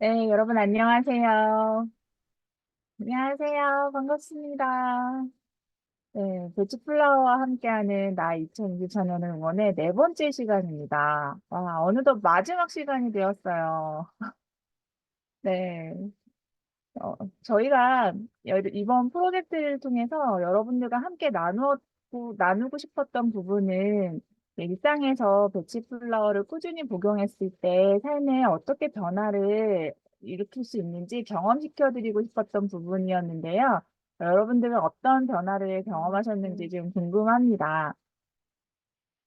네, 여러분 안녕하세요. 안녕하세요. 반갑습니다. 네, 배치플라워와 함께하는 나 2024년을 응원의 네 번째 시간입니다. 와, 어느덧 마지막 시간이 되었어요. 네, 저희가 이번 프로젝트를 통해서 여러분들과 함께 나누고 싶었던 부분은 일상에서 배치플라워를 꾸준히 복용했을 때 삶에 어떻게 변화를 일으킬 수 있는지 경험시켜드리고 싶었던 부분이었는데요. 여러분들은 어떤 변화를 경험하셨는지 좀 궁금합니다.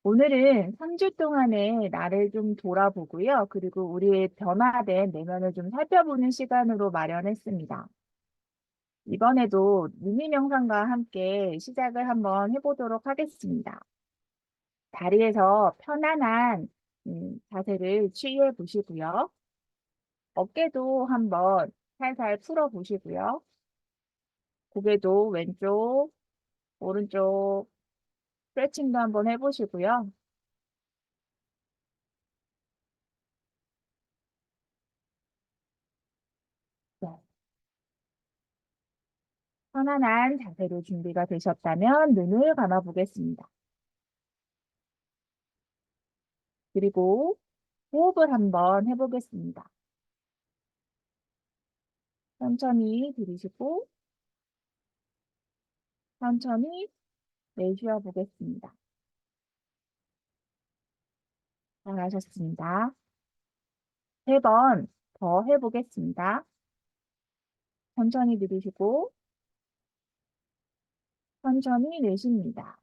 오늘은 3주 동안의 나를 좀 돌아보고요. 그리고 우리의 변화된 내면을 좀 살펴보는 시간으로 마련했습니다. 이번에도 미니 명상과 함께 시작을 한번 해보도록 하겠습니다. 다리에서 편안한 자세를 취해 보시고요. 어깨도 한번 살살 풀어 보시고요. 고개도 왼쪽, 오른쪽 스트레칭도 한번 해보시고요. 네, 편안한 자세로 준비가 되셨다면 눈을 감아 보겠습니다. 그리고 호흡을 한번 해보겠습니다. 천천히 들이쉬고 천천히 내쉬어 보겠습니다. 잘하셨습니다. 세 번 더 해보겠습니다. 천천히 들이쉬고 천천히 내쉽니다.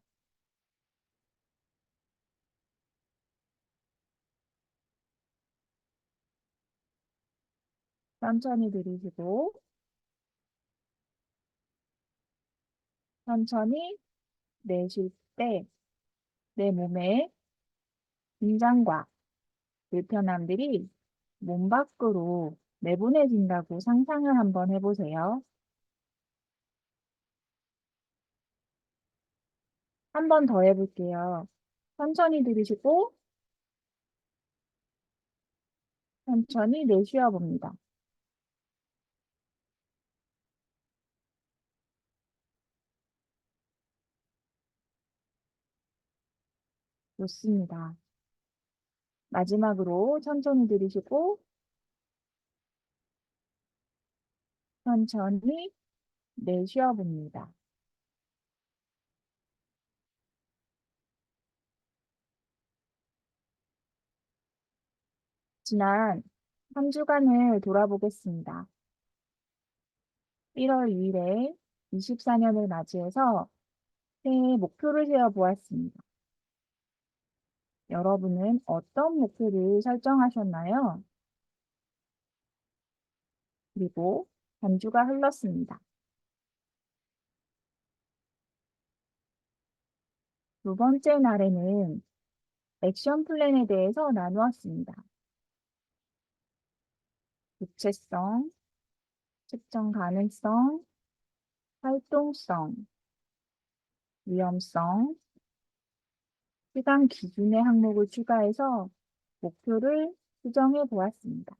천천히 들이쉬고 천천히 내쉴 때 내 몸의 긴장과 불편함들이 몸 밖으로 내보내진다고 상상을 한번 해보세요. 한 번 더 해볼게요. 천천히 들이쉬고 천천히 내쉬어 봅니다. 좋습니다. 마지막으로 천천히 들이쉬고 천천히 내쉬어 봅니다. 지난 한 주간을 돌아보겠습니다. 1월 2일에 24년을 맞이해서 새해 목표를 세워보았습니다. 여러분은 어떤 목표를 설정하셨나요? 그리고 한 주가 흘렀습니다. 두 번째 날에는 액션 플랜에 대해서 나누었습니다. 구체성, 측정 가능성, 활동성, 위험성, 시간 기준의 항목을 추가해서 목표를 수정해 보았습니다.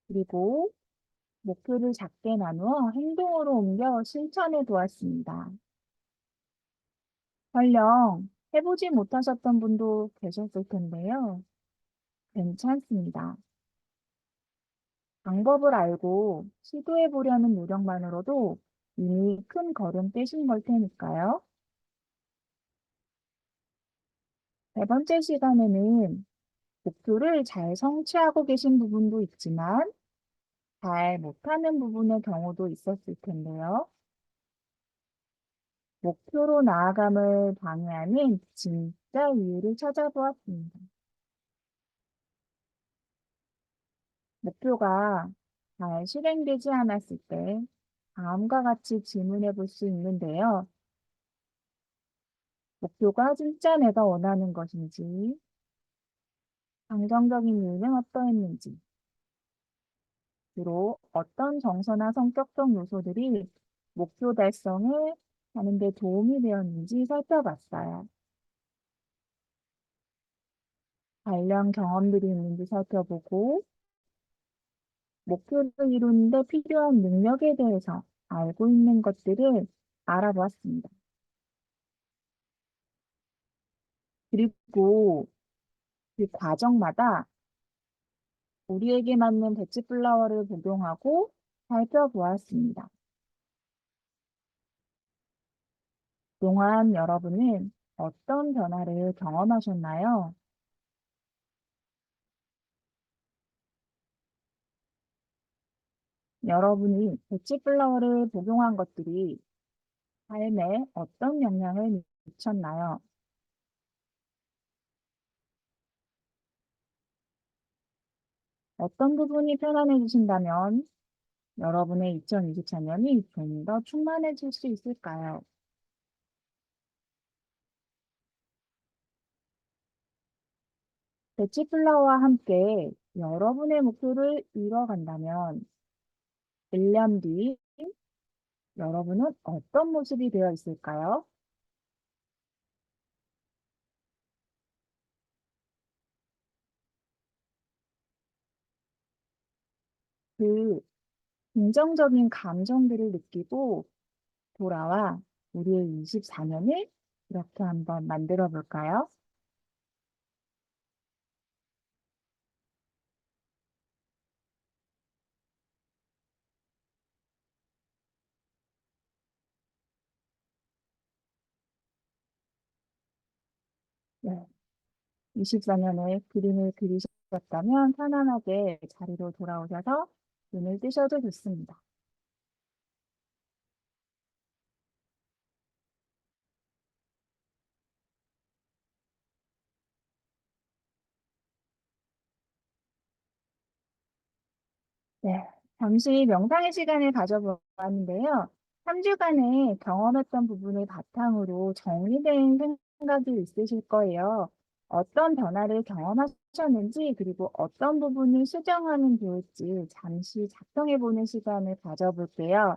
그리고 목표를 작게 나누어 행동으로 옮겨 실천해 보았습니다. 설령 해보지 못하셨던 분도 계셨을 텐데요. 괜찮습니다. 방법을 알고 시도해 보려는 노력만으로도 이미 큰 걸음 떼신 걸 테니까요. 네 번째 시간에는 목표를 잘 성취하고 계신 부분도 있지만 잘 못하는 부분의 경우도 있었을 텐데요. 목표로 나아감을 방해하는 진짜 이유를 찾아보았습니다. 목표가 잘 실행되지 않았을 때 다음과 같이 질문해 볼 수 있는데요. 목표가 진짜 내가 원하는 것인지, 긍정적인 이유는 어떠했는지, 주로 어떤 정서나 성격적 요소들이 목표 달성을 하는 데 도움이 되었는지 살펴봤어요. 관련 경험들이 있는지 살펴보고, 목표를 이루는데 필요한 능력에 대해서 알고 있는 것들을 알아보았습니다. 그리고 그 과정마다 우리에게 맞는 배치 플라워를 복용하고 살펴보았습니다. 그동안 여러분은 어떤 변화를 경험하셨나요? 여러분이 배치 플라워를 복용한 것들이 삶에 어떤 영향을 미쳤나요? 어떤 부분이 편안해지신다면 여러분의 2024년이 좀 더 충만해질 수 있을까요? 배치 플라워와 함께 여러분의 목표를 이뤄간다면 1년 뒤 여러분은 어떤 모습이 되어 있을까요? 그 긍정적인 감정들을 느끼고 돌아와 우리의 24년을 이렇게 한번 만들어 볼까요? 네. 24년에 그림을 그리셨다면 편안하게 자리로 돌아오셔서 눈을 뜨셔도 좋습니다. 네. 잠시 명상의 시간을 가져보았는데요. 3주간의 경험했던 부분을 바탕으로 정리된 생각이 있으실 거예요. 어떤 변화를 경험하셨는지, 그리고 어떤 부분을 수정하면 좋을지 잠시 작성해보는 시간을 가져볼게요.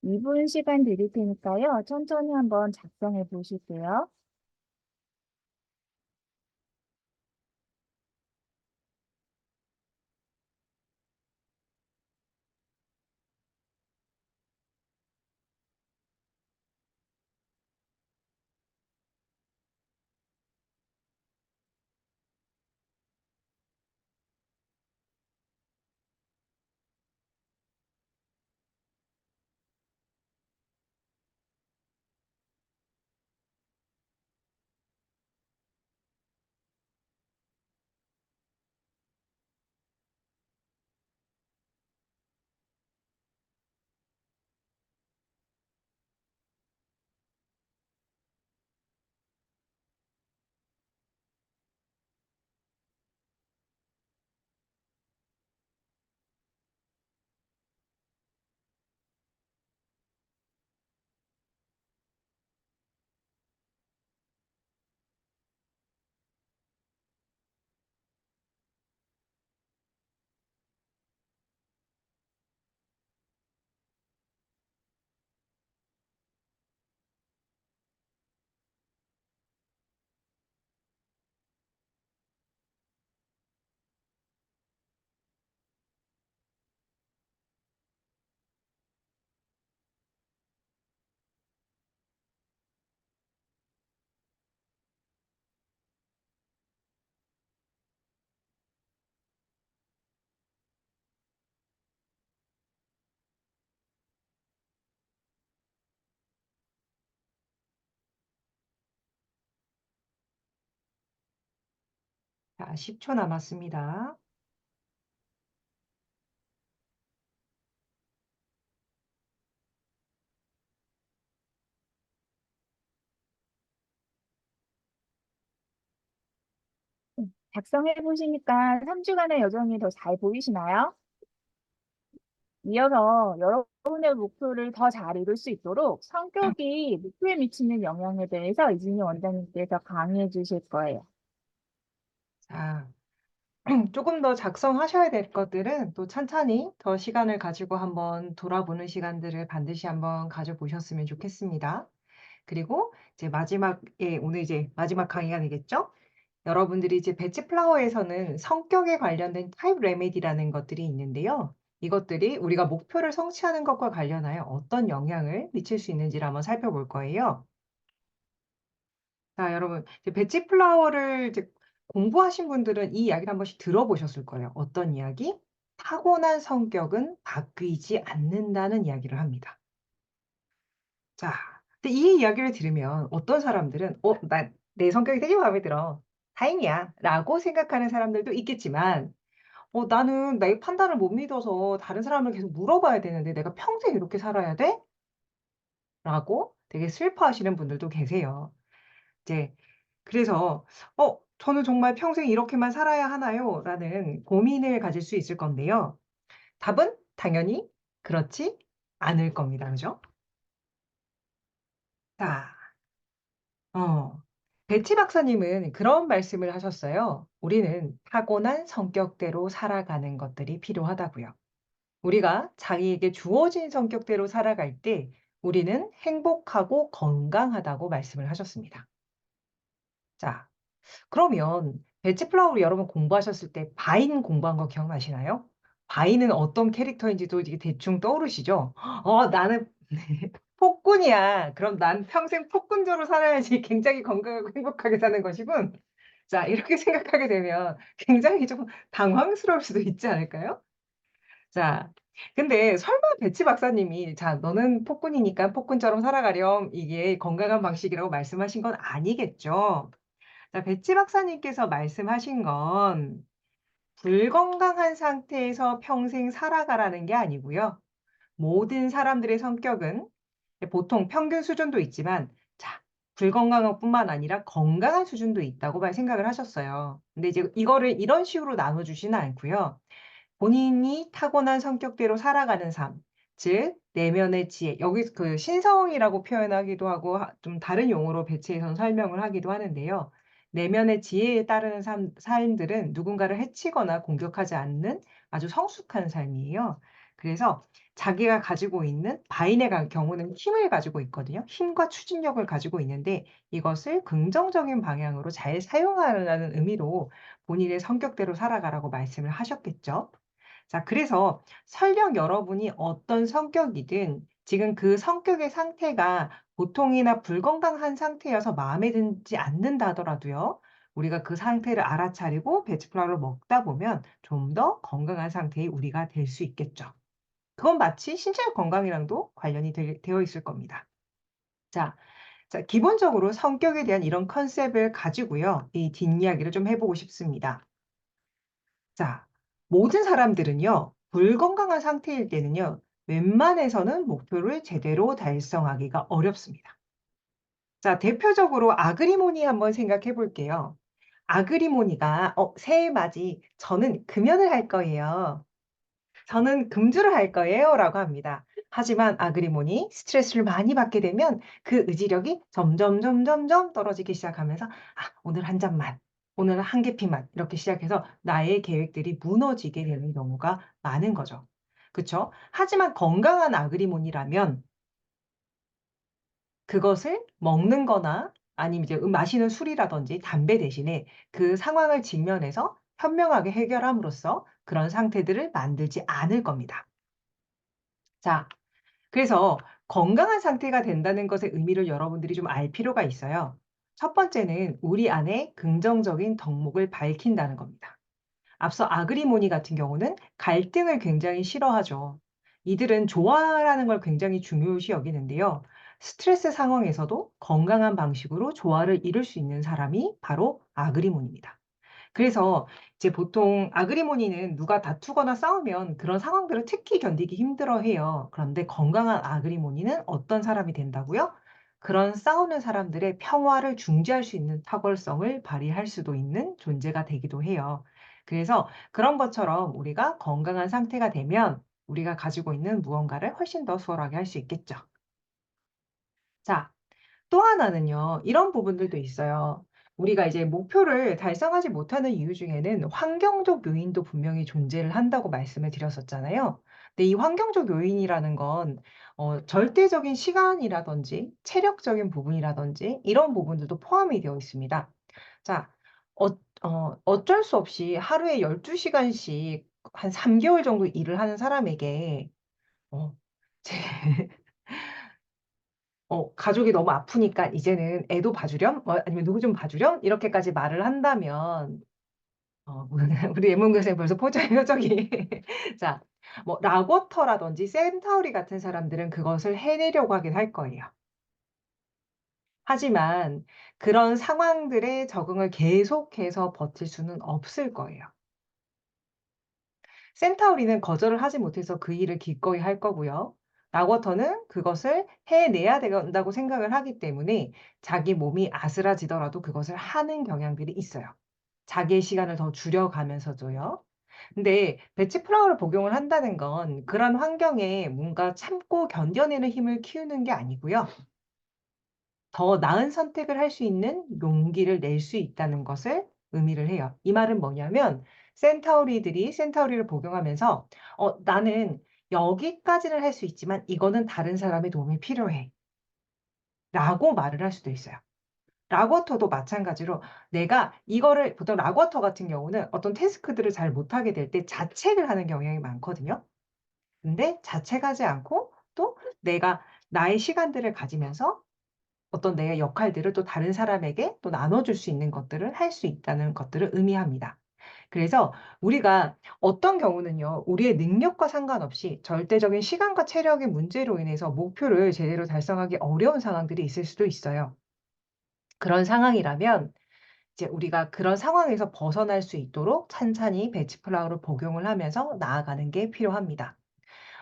2분 시간 드릴 테니까요. 천천히 한번 작성해 보실게요. 자, 10초 남았습니다. 작성해 보시니까 3주간의 여정이 더 잘 보이시나요? 이어서 여러분의 목표를 더 잘 이룰 수 있도록 성격이 목표에 미치는 영향에 대해서 이진희 원장님께서 강의해 주실 거예요. 자, 조금 더 작성하셔야 될 것들은 또 찬찬히 더 시간을 가지고 한번 돌아보는 시간들을 반드시 한번 가져보셨으면 좋겠습니다. 그리고 이제 마지막에 오늘 이제 마지막 강의가 되겠죠? 여러분들이 이제 배치 플라워에서는 성격에 관련된 타입 레메디라는 것들이 있는데요. 이것들이 우리가 목표를 성취하는 것과 관련하여 어떤 영향을 미칠 수 있는지를 한번 살펴볼 거예요. 자, 여러분, 이제 배치 플라워를 이제 공부하신 분들은 이 이야기를 한 번씩 들어보셨을 거예요. 어떤 이야기? 타고난 성격은 바뀌지 않는다는 이야기를 합니다. 자, 근데 이 이야기를 들으면 어떤 사람들은 내 성격이 되게 마음에 들어. 다행이야. 라고 생각하는 사람들도 있겠지만, 나는 내 판단을 못 믿어서 다른 사람을 계속 물어봐야 되는데 내가 평생 이렇게 살아야 돼? 라고 되게 슬퍼하시는 분들도 계세요. 이제 그래서 저는 정말 평생 이렇게만 살아야 하나요? 라는 고민을 가질 수 있을 건데요. 답은 당연히 그렇지 않을 겁니다. 그죠? 자, 어. 베티 박사님은 그런 말씀을 하셨어요. 우리는 타고난 성격대로 살아가는 것들이 필요하다고요. 우리가 자기에게 주어진 성격대로 살아갈 때 우리는 행복하고 건강하다고 말씀을 하셨습니다. 자, 그러면 배치 플라워로 여러분 공부하셨을 때 바인 공부한 거 기억나시나요? 바인은 어떤 캐릭터인지도 이게 대충 떠오르시죠? 나는 폭군이야. 그럼 난 평생 폭군자로 살아야지 굉장히 건강하고 행복하게 사는 것이군. 자, 이렇게 생각하게 되면 굉장히 좀 당황스러울 수도 있지 않을까요? 자, 근데 설마 배치 박사님이 "자, 너는 폭군이니까 폭군처럼 살아가렴." 이게 건강한 방식이라고 말씀하신 건 아니겠죠? 자, 배치 박사님께서 말씀하신 건 불건강한 상태에서 평생 살아가라는 게 아니고요. 모든 사람들의 성격은 보통 평균 수준도 있지만 자, 불건강한 것뿐만 아니라 건강한 수준도 있다고 생각을 하셨어요. 근데 이제 이거를 이런 식으로 나눠 주지는 않고요. 본인이 타고난 성격대로 살아가는 삶, 즉 내면의 지혜. 여기서 그 신성이라고 표현하기도 하고 좀 다른 용어로 배치해서 설명을 하기도 하는데요. 내면의 지혜에 따르는 삶들은 누군가를 해치거나 공격하지 않는 아주 성숙한 삶이에요. 그래서 자기가 가지고 있는 바인의 경우는 힘을 가지고 있거든요. 힘과 추진력을 가지고 있는데 이것을 긍정적인 방향으로 잘 사용하라는 의미로 본인의 성격대로 살아가라고 말씀을 하셨겠죠. 자, 그래서 설령 여러분이 어떤 성격이든 지금 그 성격의 상태가 보통이나 불건강한 상태여서 마음에 들지 않는다 하더라도요. 우리가 그 상태를 알아차리고 베스플라를 먹다 보면 좀 더 건강한 상태의 우리가 될 수 있겠죠. 그건 마치 신체 건강이랑도 관련이 되어 있을 겁니다. 자, 기본적으로 성격에 대한 이런 컨셉을 가지고요. 이 뒷이야기를 좀 해 보고 싶습니다. 자, 모든 사람들은요, 불건강한 상태일 때는요, 웬만해서는 목표를 제대로 달성하기가 어렵습니다. 자, 대표적으로 아그리모니 한번 생각해 볼게요. 아그리모니가 새해 맞이 저는 금연을 할 거예요. 저는 금주를 할 거예요라고 합니다. 하지만 아그리모니 스트레스를 많이 받게 되면 그 의지력이 점점 떨어지기 시작하면서 '오늘 한 잔만. 오늘은 한 계피만.' 이렇게 시작해서 나의 계획들이 무너지게 되는 경우가 많은 거죠. 그쵸? 하지만 건강한 아그리모니라면 그것을 먹는 거나 아니면 이제 마시는 술이라든지 담배 대신에 그 상황을 직면해서 현명하게 해결함으로써 그런 상태들을 만들지 않을 겁니다. 자, 그래서 건강한 상태가 된다는 것의 의미를 여러분들이 좀 알 필요가 있어요. 첫 번째는 우리 안에 긍정적인 덕목을 밝힌다는 겁니다. 앞서 아그리모니 같은 경우는 갈등을 굉장히 싫어하죠. 이들은 조화라는 걸 굉장히 중요시 여기는데요. 스트레스 상황에서도 건강한 방식으로 조화를 이룰 수 있는 사람이 바로 아그리몬입니다. 그래서 이제 보통 아그리모니는 누가 다투거나 싸우면 그런 상황들을 특히 견디기 힘들어해요. 그런데 건강한 아그리모니는 어떤 사람이 된다고요? 그런 싸우는 사람들의 평화를 중재할 수 있는 탁월성을 발휘할 수도 있는 존재가 되기도 해요. 그래서 그런 것처럼 우리가 건강한 상태가 되면 우리가 가지고 있는 무언가를 훨씬 더 수월하게 할 수 있겠죠. 자, 또 하나는요. 이런 부분들도 있어요. 우리가 이제 목표를 달성하지 못하는 이유 중에는 환경적 요인도 분명히 존재를 한다고 말씀을 드렸었잖아요. 근데 이 환경적 요인이라는 건 절대적인 시간이라든지 체력적인 부분이라든지 이런 부분들도 포함이 되어 있습니다. 자, 어 어쩔 수 없이 하루에 12시간씩 한 3개월 정도 일을 하는 사람에게 어 제 가족이 너무 아프니까 이제는 애도 봐주렴 아니면 누구 좀 봐주렴 이렇게까지 말을 한다면 우리 예문교사님 벌써 표정이 자 뭐 락워터라든지 센타우리 같은 사람들은 그것을 해내려고 하긴 할 거예요. 하지만 그런 상황들에 적응을 계속해서 버틸 수는 없을 거예요. 센타우리는 거절을 하지 못해서 그 일을 기꺼이 할 거고요. 락워터는 그것을 해내야 된다고 생각을 하기 때문에 자기 몸이 아스라지더라도 그것을 하는 경향들이 있어요. 자기의 시간을 더 줄여가면서도요. 근데 배치 플라워를 복용을 한다는 건 그런 환경에 뭔가 참고 견뎌내는 힘을 키우는 게 아니고요. 더 나은 선택을 할 수 있는 용기를 낼 수 있다는 것을 의미를 해요. 이 말은 뭐냐면 센타우리들이 센타우리를 복용하면서 나는 여기까지는 할 수 있지만 이거는 다른 사람의 도움이 필요해." 라고 말을 할 수도 있어요. 락워터도 마찬가지로 내가 이거를 보통 락워터 같은 경우는 어떤 태스크들을 잘 못하게 될 때 자책을 하는 경향이 많거든요. 근데 자책하지 않고 또 내가 나의 시간들을 가지면서 어떤 내 역할들을 또 다른 사람에게 또 나눠줄 수 있는 것들을 할 수 있다는 것들을 의미합니다. 그래서 우리가 어떤 경우는요, 우리의 능력과 상관없이 절대적인 시간과 체력의 문제로 인해서 목표를 제대로 달성하기 어려운 상황들이 있을 수도 있어요. 그런 상황이라면 이제 우리가 그런 상황에서 벗어날 수 있도록 찬찬히 배치 플라우를 복용을 하면서 나아가는 게 필요합니다.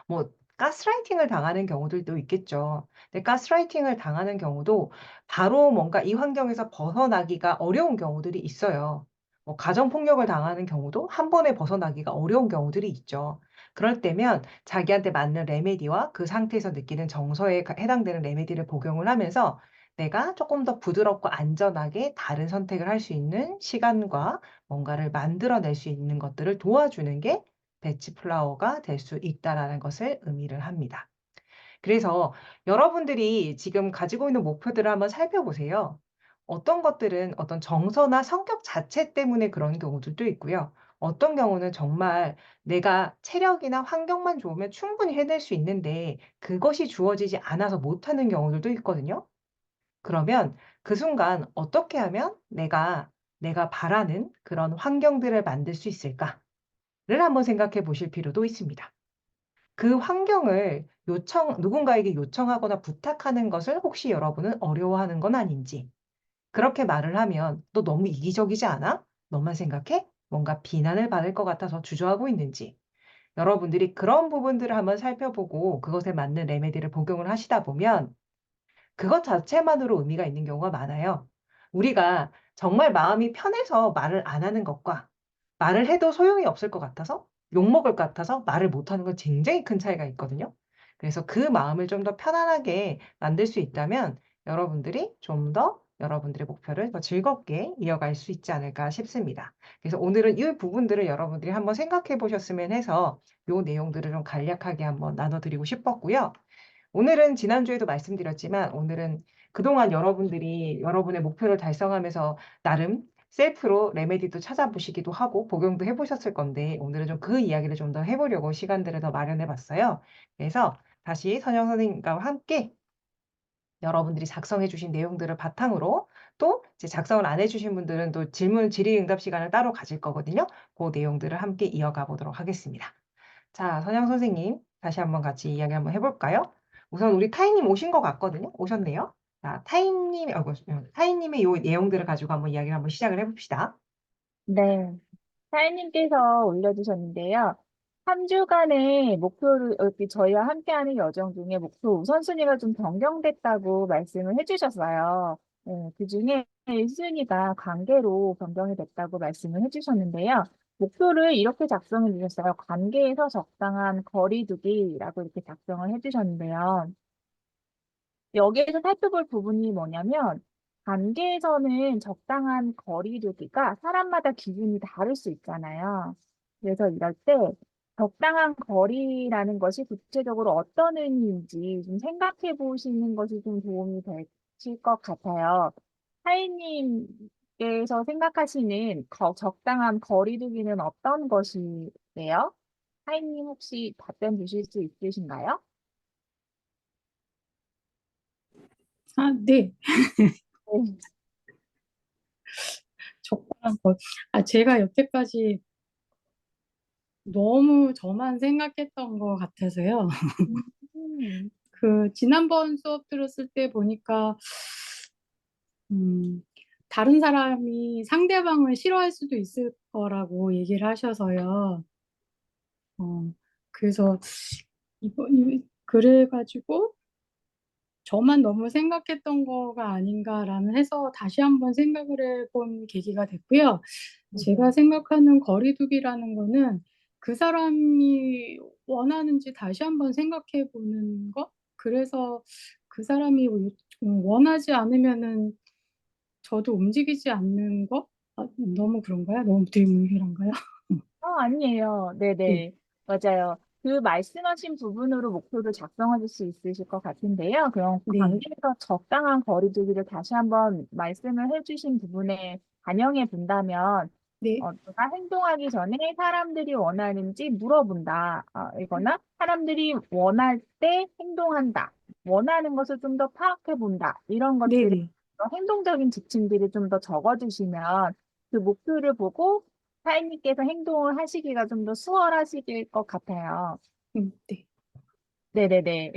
뭐 가스라이팅을 당하는 경우들도 있겠죠. 근데 가스라이팅을 당하는 경우도 바로 뭔가 이 환경에서 벗어나기가 어려운 경우들이 있어요. 뭐 가정 폭력을 당하는 경우도 한 번에 벗어나기가 어려운 경우들이 있죠. 그럴 때면 자기한테 맞는 레메디와 그 상태에서 느끼는 정서에 해당되는 레메디를 복용을 하면서 내가 조금 더 부드럽고 안전하게 다른 선택을 할 수 있는 시간과 뭔가를 만들어낼 수 있는 것들을 도와주는 게 배치 플라워가 될 수 있다라는 것을 의미를 합니다. 그래서 여러분들이 지금 가지고 있는 목표들을 한번 살펴보세요. 어떤 것들은 어떤 정서나 성격 자체 때문에 그런 경우들도 있고요. 어떤 경우는 정말 내가 체력이나 환경만 좋으면 충분히 해낼 수 있는데 그것이 주어지지 않아서 못하는 경우들도 있거든요. 그러면 그 순간 어떻게 하면 내가 바라는 그런 환경들을 만들 수 있을까? 를 한번 생각해 보실 필요도 있습니다. 그 환경을 누군가에게 요청하거나 부탁하는 것을 혹시 여러분은 어려워하는 건 아닌지. 그렇게 말을 하면 "너 너무 이기적이지 않아? 너만 생각해?" 뭔가 비난을 받을 것 같아서 주저하고 있는지. 여러분들이 그런 부분들을 한번 살펴보고 그것에 맞는 레메디를 복용을 하시다 보면 그것 자체만으로 의미가 있는 경우가 많아요. 우리가 정말 마음이 편해서 말을 안 하는 것과 말을 해도 소용이 없을 것 같아서 욕먹을 것 같아서 말을 못하는 건 굉장히 큰 차이가 있거든요. 그래서 그 마음을 좀 더 편안하게 만들 수 있다면 여러분들이 좀 더 여러분들의 목표를 더 즐겁게 이어갈 수 있지 않을까 싶습니다. 그래서 오늘은 이 부분들을 여러분들이 한번 생각해 보셨으면 해서 요 내용들을 좀 간략하게 한번 나눠 드리고 싶었고요. 오늘은 지난주에도 말씀드렸지만 오늘은 그동안 여러분들이 여러분의 목표를 달성하면서 나름 셀프로 레메디도 찾아보시기도 하고 복용도 해 보셨을 건데 오늘은 좀 그 이야기를 좀 더 해 보려고 시간들을 더 마련해 봤어요. 그래서 다시 선영 선생님과 함께 여러분들이 작성해 주신 내용들을 바탕으로 또 이제 작성을 안 해 주신 분들은 또 질문 질의응답 시간을 따로 가질 거거든요. 고 내용들을 함께 이어가 보도록 하겠습니다. 자, 선영 선생님, 다시 한번 같이 이야기 한번 해 볼까요? 우선 우리 타인님 오신 것 같거든요. 오셨네요. 자, 타인님의 요 내용들을 가지고 한번 이야기를 한번 시작을 해 봅시다. 네. 사인님께서 올려주셨는데요. 3주간의 목표를, 이렇게 저희와 함께하는 여정 중에 목표 우선순위가 좀 변경됐다고 말씀을 해주셨어요. 네, 그중에 1순위가 관계로 변경이 됐다고 말씀을 해주셨는데요. 목표를 이렇게 작성해 주셨어요. 관계에서 적당한 거리 두기라고 이렇게 작성을 해주셨는데요. 여기에서 살펴볼 부분이 뭐냐면, 관계에서는 적당한 거리두기가 사람마다 기준이 다를 수 있잖아요. 그래서 이럴 때 적당한 거리라는 것이 구체적으로 어떤 의미인지 좀 생각해 보시는 것이 좀 도움이 되실 것 같아요. 하이님 타인님께서 생각하시는 적당한 거리두기는 어떤 것이세요? 타인님 혹시 답변 주실 수 있으신가요? 아, 네. 네. 적당한 것. 제가 여태까지 너무 저만 생각했던 것 같아서요. 음, 지난번 수업 들었을 때 보니까, 음, 다른 사람이 상대방을 싫어할 수도 있을 거라고 얘기를 하셔서요. 그래서, 그래가지고, 저만 너무 생각했던 거가 아닌가라는 해서 다시 한번 생각을 해본 계기가 됐고요. 제가 네. 생각하는 거리두기라는 거는 그 사람이 원하는지 다시 한번 생각해 보는 거? 그래서 그 사람이 원하지 않으면은 저도 움직이지 않는 거? 너무 그런가요? 너무 뒷문이란가요? 아니에요. 네, 네네. 맞아요. 그 말씀하신 부분으로 목표를 작성하실 수 있으실 것 같은데요. 그럼 네, 관계에서 적당한 거리두기를 다시 한번 말씀을 해주신 부분에 반영해 본다면, 네, 내가 행동하기 전에 사람들이 원하는지 물어본다. 이거나 사람들이 원할 때 행동한다. 원하는 것을 좀 더 파악해 본다. 이런 네, 것들을 네, 행동적인 지침들을 좀 더 적어주시면 그 목표를 보고 타인님께서 행동을 하시기가 좀 더 수월하실 것 같아요. 네, 네네네.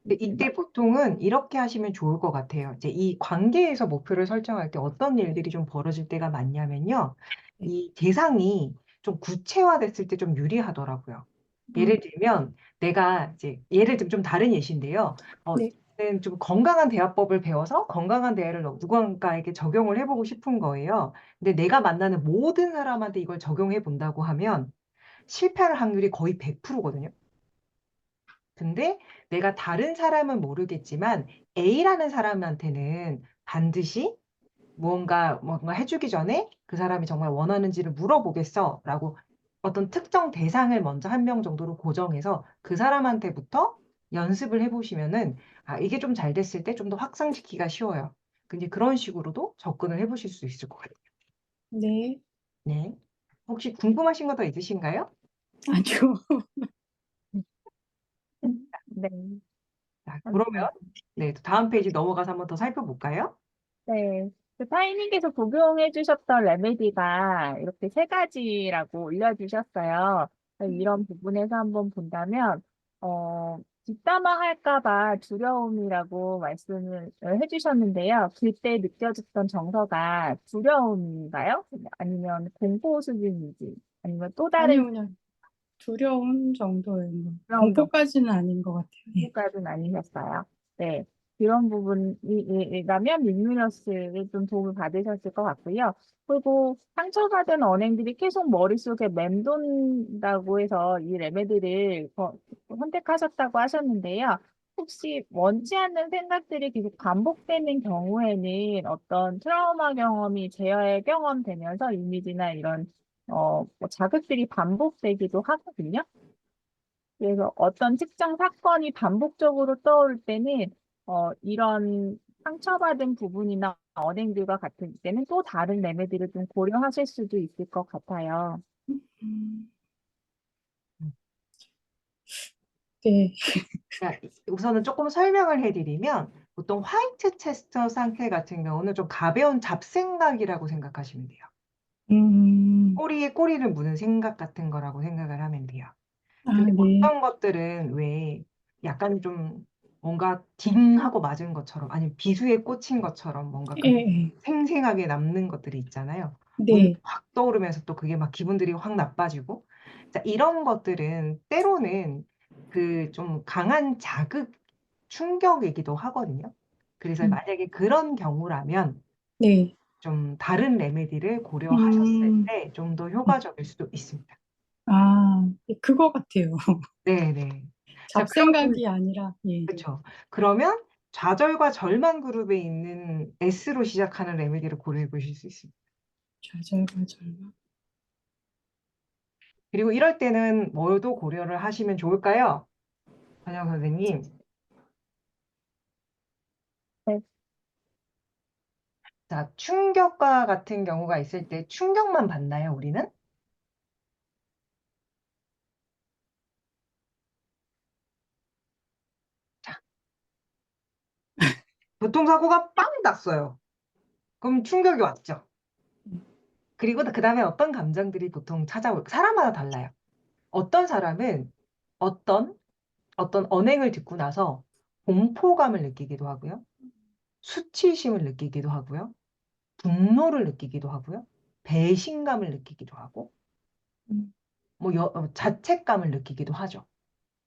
근데 이때 보통은 이렇게 하시면 좋을 것 같아요. 이제 이 관계에서 목표를 설정할 때 어떤 일들이 좀 벌어질 때가 많냐면요. 네, 이 대상이 좀 구체화됐을 때 좀 유리하더라고요. 음, 예를 들면 내가 이제 예를 들면 좀 다른 예시인데요. 네, 저는 좀 건강한 대화법을 배워서 건강한 대화를 누군가에게 적용을 해보고 싶은 거예요. 근데 내가 만나는 모든 사람한테 이걸 적용해 본다고 하면 실패할 확률이 거의 100%거든요. 근데 내가 다른 사람은 모르겠지만 A라는 사람한테는 반드시 뭔가 해주기 전에 그 사람이 정말 원하는지를 물어보겠어라고 어떤 특정 대상을 먼저 한 명 정도로 고정해서 그 사람한테부터 연습을 해보시면은 이게 좀 잘 됐을 때 좀 더 확산시키기가 쉬워요. 근데 그런 식으로도 접근을 해보실 수 있을 것 같아요. 네. 네. 혹시 궁금하신 거 더 있으신가요? 아주, 네. 자, 그러면 감사합니다. 네, 다음 페이지 넘어가서 한번 더 살펴볼까요? 네. 그 타이님께서 복용해 주셨던 레메디가 이렇게 세 가지라고 올려주셨어요. 이런 부분에서 한번 본다면, 뒷담화 할까봐 두려움이라고 말씀을 해주셨는데요. 그때 느껴졌던 정서가 두려움인가요? 아니면 공포 수준인지, 아니면 또 다른 아니요, 그냥 두려운 정도의 뭐, 그런 공포까지는 아닌 것 같아요. 예. 까지는 아니셨어요. 네. 이런 부분이라면 빅미러스를 좀 도움을 받으셨을 것 같고요. 그리고 상처받은 언행들이 계속 머릿속에 맴돈다고 해서 이 레메디를 선택하셨다고 하셨는데요. 혹시 원치 않는 생각들이 계속 반복되는 경우에는 어떤 트라우마 경험이 재경험되면서 이미지나 이런 뭐 자극들이 반복되기도 하거든요. 그래서 어떤 특정 사건이 반복적으로 떠오를 때는 이런 상처받은 부분이나 언행들과 같은 때는 또 다른 레메디를 좀 고려하실 수도 있을 것 같아요. 음, 음. 네. 그러니까 우선은 조금 설명을 해드리면 보통 화이트 체스터 상태 같은 경우는 좀 가벼운 잡생각이라고 생각하시면 돼요. 음, 꼬리에 꼬리를 무는 생각 같은 거라고 생각을 하면 돼요. 근데 네. 어떤 것들은 왜 약간 좀 뭔가 딩 하고 맞은 것처럼 아니면 비수에 꽂힌 것처럼 뭔가 예, 그 예. 생생하게 남는 것들이 있잖아요. 문득 네. 확 떠오르면서 또 그게 막 기분들이 확 나빠지고. 자, 이런 것들은 때로는 그 좀 강한 자극, 충격이기도 하거든요. 그래서 음, 만약에 그런 경우라면 네. 좀 다른 레메디를 고려하셨을 음, 때 좀 더 효과적일 수도 있습니다. 예, 그거 같아요. 네네. 자, 그러면 잡생각이 아니라, 예. 그렇죠. 그러면 좌절과 절망 그룹에 있는 S로 시작하는 레메디를 고려해 보실 수 있습니다. 좌절과 절망. 그리고 이럴 때는 뭐도 고려를 하시면 좋을까요? 권영 선생님. 네. 자, 충격과 같은 경우가 있을 때 충격만 받나요, 우리는? 자, 교통사고가 빵 났어요. 그럼 충격이 왔죠. 그리고 그 다음에 어떤 감정들이 보통 찾아올까? 사람마다 달라요. 어떤 사람은 어떤 언행을 듣고 나서 공포감을 느끼기도 하고요. 수치심을 느끼기도 하고요. 분노를 느끼기도 하고요. 배신감을 느끼기도 하고, 음, 자책감을 느끼기도 하죠.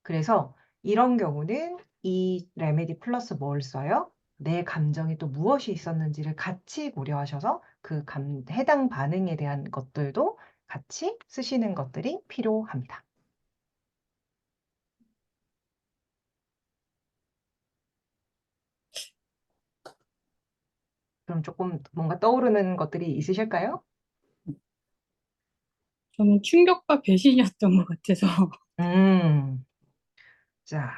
그래서 이런 경우는 이 레메디 플러스 뭘 써요? 내 감정에 또 무엇이 있었는지를 같이 고려하셔서 그 해당 반응에 대한 것들도 같이 쓰시는 것들이 필요합니다. 그럼 조금 뭔가 떠오르는 것들이 있으실까요? 저는 충격과 배신이었던 것 같아서. 음, 자,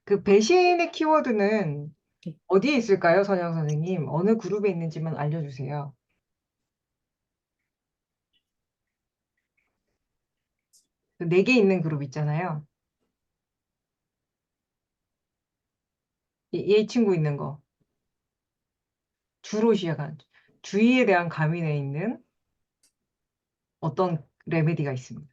그 배신의 키워드는 네. 어디에 있을까요, 선영 선생님? 어느 그룹에 있는지만 알려주세요. 그 4개 있는 그룹 있잖아요. 얘 친구 있는 거. 주로 시작한, 주의에 대한 가민에 있는 어떤 레메디가 있습니다.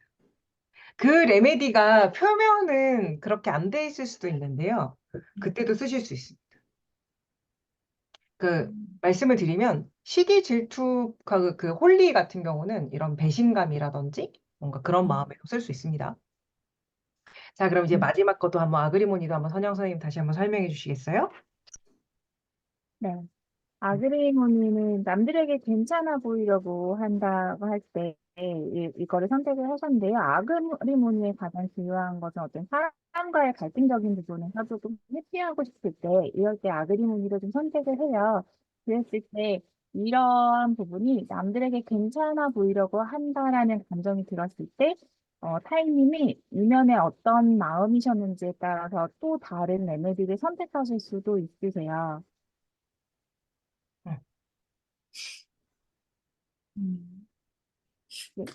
그 레메디가 표면은 그렇게 안 돼 있을 수도 있는데요. 그때도 쓰실 수 있습니다. 그 말씀을 드리면 시기 질투가 그 홀리 같은 경우는 이런 배신감이라든지 뭔가 그런 마음에도 쓸 수 있습니다. 자, 그럼 이제 마지막 것도 한번 아그리모니도 한번 선영 선생님 다시 한번 설명해 주시겠어요? 네. 아그리모니는 남들에게 괜찮아 보이려고 한다고 할 때 이거를 선택을 하셨는데요. 아그리모니의 가장 중요한 것은 어떤 사람과의 갈등적인 부분에서 조금 회피하고 싶을 때 이럴 때 아그리모니를 좀 선택을 해요. 그랬을 때 이러한 부분이 남들에게 괜찮아 보이려고 한다라는 감정이 들었을 때 타인님이 이면에 어떤 마음이셨는지에 따라서 또 다른 레메디를 선택하실 수도 있으세요. 응. 음, 네,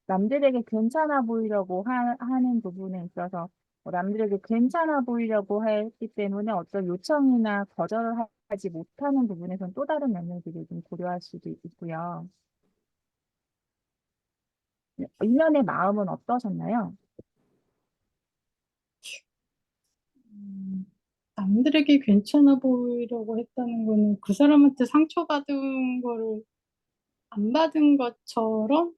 남들에게 괜찮아 보이려고 하는 부분에 있어서 남들에게 괜찮아 보이려고 했기 때문에 어떤 요청이나 거절을 하지 못하는 부분에선 또 다른 면밀들을 좀 고려할 수도 있고요. 네, 이면의 마음은 어떠셨나요? 음, 남들에게 괜찮아 보이려고 했다는 거는 그 사람한테 상처받은 거를 안 받은 것처럼